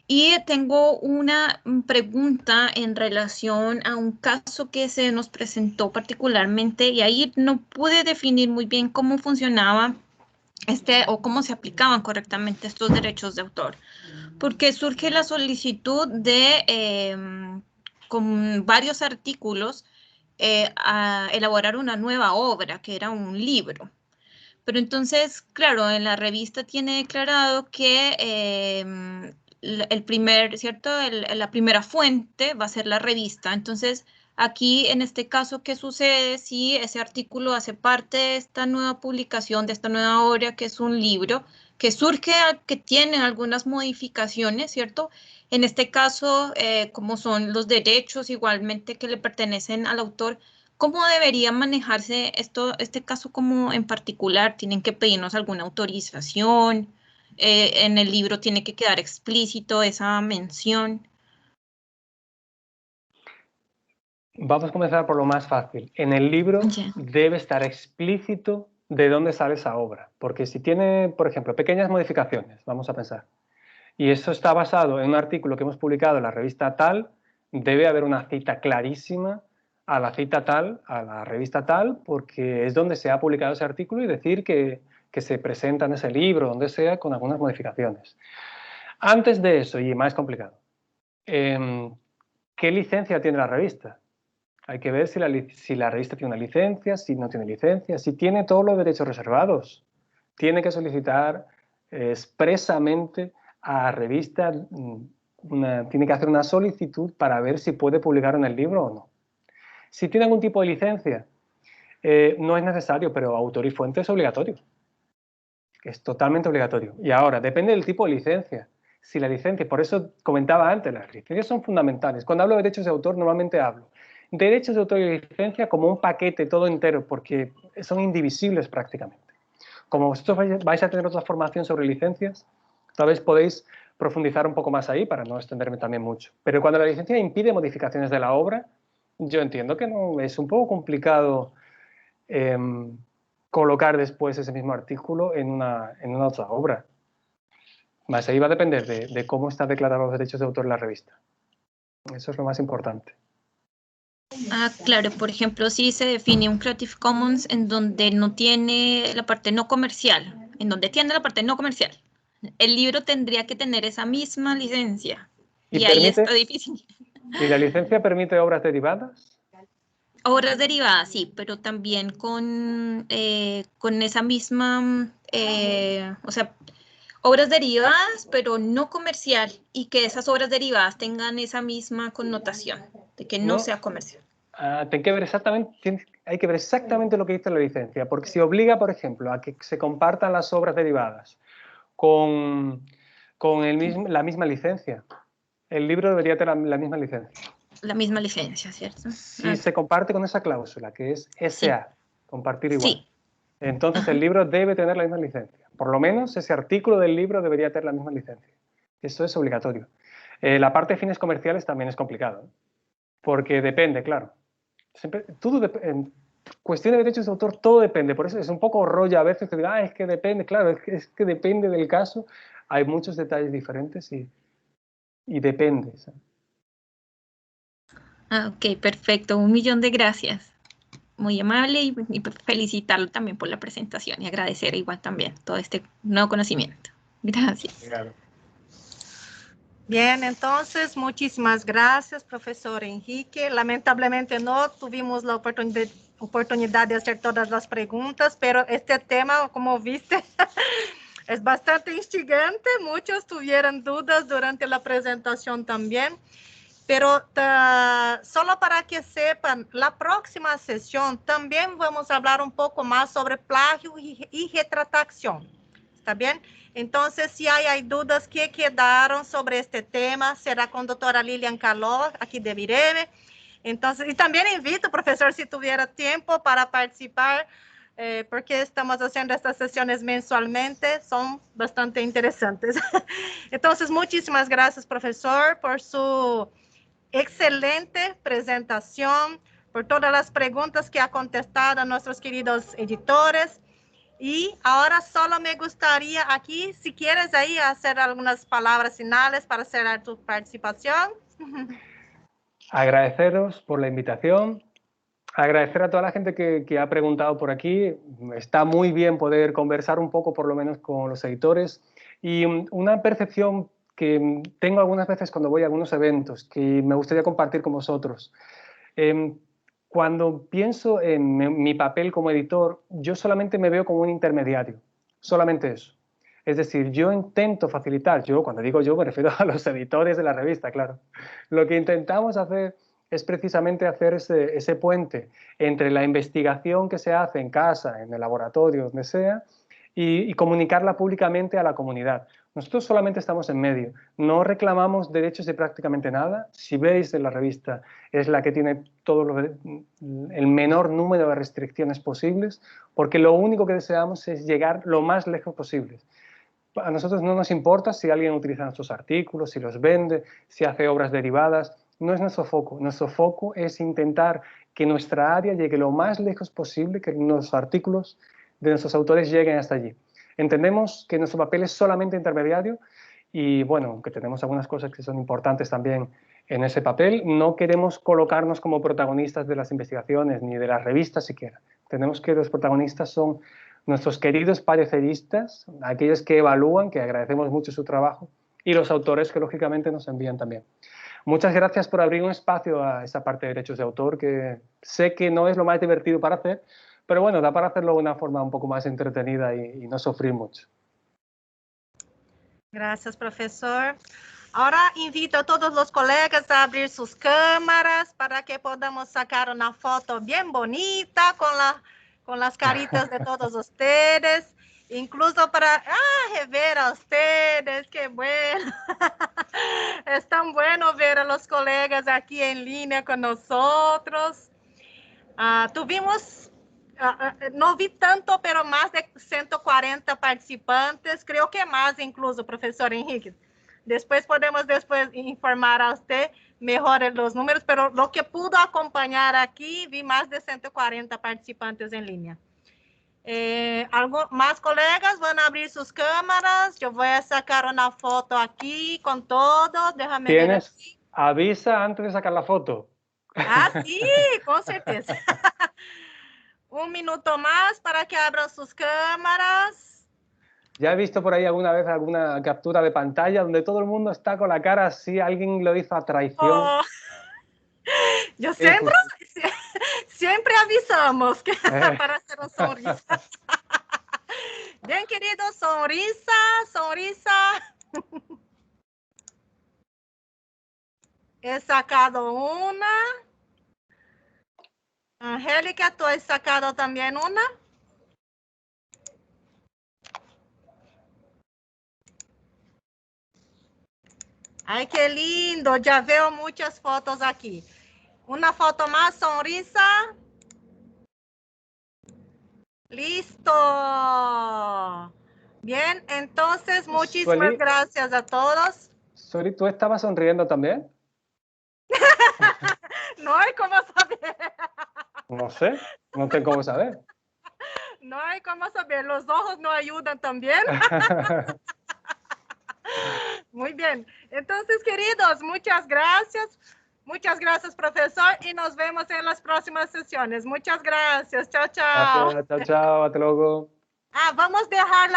Y tengo una pregunta en relación a un caso que se nos presentó particularmente y ahí no pude definir muy bien cómo funcionaba o cómo se aplicaban correctamente estos derechos de autor, porque surge la solicitud de, con varios artículos, a elaborar una nueva obra, que era un libro. Pero entonces, claro, en la revista tiene declarado que la primera fuente va a ser la revista. Entonces, aquí en este caso, ¿qué sucede si ese artículo hace parte de esta nueva publicación, de esta nueva obra, que es un libro, que surge, que tiene algunas modificaciones, ¿cierto? En este caso, como son los derechos igualmente que le pertenecen al autor, ¿cómo debería manejarse este caso como en particular? ¿Tienen que pedirnos alguna autorización? En el libro tiene que quedar explícito esa mención. Vamos a comenzar por lo más fácil. En el libro debe estar explícito de dónde sale esa obra, porque si tiene, por ejemplo, pequeñas modificaciones, vamos a pensar, y eso está basado en un artículo que hemos publicado en la revista tal, debe haber una cita clarísima a la cita tal, a la revista tal, porque es donde se ha publicado ese artículo y decir que se presenta en ese libro, donde sea, con algunas modificaciones. Antes de eso, y más complicado, ¿qué licencia tiene la revista? Hay que ver si la revista tiene una licencia, si no tiene licencia, si tiene todos los derechos reservados. Tiene que solicitar expresamente a la revista, tiene que hacer una solicitud para ver si puede publicar en el libro o no. Si tiene algún tipo de licencia, no es necesario, pero autor y fuente es obligatorio. Es totalmente obligatorio. Y ahora, depende del tipo de licencia. Si la licencia, por eso comentaba antes, las licencias son fundamentales. Cuando hablo de derechos de autor, normalmente hablo derechos de autor y licencia como un paquete todo entero, porque son indivisibles prácticamente. Como vosotros vais a tener otra formación sobre licencias, tal vez podéis profundizar un poco más ahí para no extenderme también mucho. Pero cuando la licencia impide modificaciones de la obra, yo entiendo que no, es un poco complicado colocar después ese mismo artículo en una otra obra. Más ahí va a depender de cómo están declarados los derechos de autor en la revista. Eso es lo más importante. Ah, claro, por ejemplo, si se define un Creative Commons en donde no tiene la parte no comercial, en donde tiene la parte no comercial, el libro tendría que tener esa misma licencia. Y ahí está difícil. ¿Y la licencia permite obras derivadas? Obras derivadas, sí, pero también con esa misma, o sea, obras derivadas, pero no comercial, y que esas obras derivadas tengan esa misma connotación, de que no sea comercial. Hay que ver exactamente lo que dice la licencia, porque si obliga, por ejemplo, a que se compartan las obras derivadas con la misma licencia, el libro debería tener la misma licencia. La misma licencia, ¿cierto? Si se comparte con esa cláusula, que es SA, sí. Compartir igual. Sí. Entonces el libro debe tener la misma licencia. Por lo menos ese artículo del libro debería tener la misma licencia. Eso es obligatorio. La parte de fines comerciales también es complicado, porque depende, claro. Siempre, en cuestión de derechos de autor, todo depende. Por eso es un poco rollo a veces que digo, es que depende. Claro, es que depende del caso. Hay muchos detalles diferentes y depende, ¿sabes? Ok, perfecto. 1.000.000 de gracias. Muy amable y felicitarlo también por la presentación y agradecer igual también todo este nuevo conocimiento. Gracias. Claro. Bien, entonces, muchísimas gracias, profesor Enrique. Lamentablemente no tuvimos la oportunidad de hacer todas las preguntas, pero este tema, como viste, es bastante instigante. Muchos tuvieron dudas durante la presentación también. Pero solo para que sepan, la próxima sesión también vamos a hablar un poco más sobre plagio y retratación. ¿Está bien? Entonces, si hay dudas que quedaron sobre este tema, será con doctora Lilian Caló, aquí de Vireve. Entonces, y también invito, profesor, si tuviera tiempo para participar, porque estamos haciendo estas sesiones mensualmente, son bastante interesantes. Entonces, muchísimas gracias, profesor, por su excelente presentación, por todas las preguntas que ha contestado a nuestros queridos editores. Y ahora solo me gustaría aquí, si quieres ahí, hacer algunas palabras finales para cerrar tu participación. Agradeceros por la invitación, agradecer a toda la gente que ha preguntado por aquí. Está muy bien poder conversar un poco, por lo menos, con los editores. Y una percepción que tengo algunas veces cuando voy a algunos eventos, que me gustaría compartir con vosotros. Cuando pienso en mi papel como editor, yo solamente me veo como un intermediario, solamente eso. Es decir, yo intento facilitar, cuando digo yo me refiero a los editores de la revista, claro. Lo que intentamos hacer es precisamente hacer ese puente entre la investigación que se hace en casa, en el laboratorio, donde sea, y comunicarla públicamente a la comunidad. Nosotros solamente estamos en medio, no reclamamos derechos de prácticamente nada. Si veis en la revista, es la que tiene el menor número de restricciones posibles, porque lo único que deseamos es llegar lo más lejos posible. A nosotros no nos importa si alguien utiliza nuestros artículos, si los vende, si hace obras derivadas, no es nuestro foco. Nuestro foco es intentar que nuestra área llegue lo más lejos posible, que los artículos de nuestros autores lleguen hasta allí. Entendemos que nuestro papel es solamente intermediario y, bueno, aunque tenemos algunas cosas que son importantes también en ese papel, no queremos colocarnos como protagonistas de las investigaciones ni de las revistas siquiera. Entendemos que los protagonistas son nuestros queridos pareceristas, aquellos que evalúan, que agradecemos mucho su trabajo, y los autores que, lógicamente, nos envían también. Muchas gracias por abrir un espacio a esa parte de derechos de autor, que sé que no es lo más divertido para hacer, pero bueno, da para hacerlo de una forma un poco más entretenida y no sufrir mucho. Gracias, profesor. Ahora invito a todos los colegas a abrir sus cámaras para que podamos sacar una foto bien bonita con las caritas de todos ustedes, incluso para rever a ustedes, qué bueno. Es tan bueno ver a los colegas aquí en línea con nosotros. Tuvimos, no vi tanto, pero más de 140 participantes, creo que más incluso, profesor Henrique. Después podemos informar a usted mejor los números, pero lo que pudo acompañar aquí, vi más de 140 participantes en línea. Más colegas van a abrir sus cámaras. Yo voy a sacar una foto aquí con todos. Déjame ver aquí. Avisa antes de sacar la foto. Sí, con certeza. Un minuto más para que abran sus cámaras. Ya he visto por ahí alguna vez alguna captura de pantalla donde todo el mundo está con la cara así, alguien lo hizo a traición. Yo siempre avisamos que para hacer un sonrisa. Bien, querido, sonrisa. He sacado una. Angélica, ¿tú has sacado también una? Ay, qué lindo. Ya veo muchas fotos aquí. Una foto más, sonrisa. Listo. Bien, entonces muchísimas gracias a todos. Sori, ¿tú estabas sonriendo también? No hay cómo saber. No sé, no tengo cómo saber. No hay cómo saber, los ojos no ayudan también. Muy bien, entonces queridos, muchas gracias. Muchas gracias, profesor, y nos vemos en las próximas sesiones. Muchas gracias. Chao, chao. Gracias, chao, hasta luego. Vamos a dejar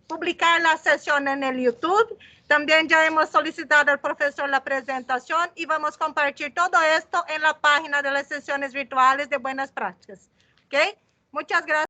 publicar la sesión en el YouTube. También ya hemos solicitado al profesor la presentación y vamos a compartir todo esto en la página de las sesiones virtuales de Buenas Prácticas. ¿Ok? Muchas gracias.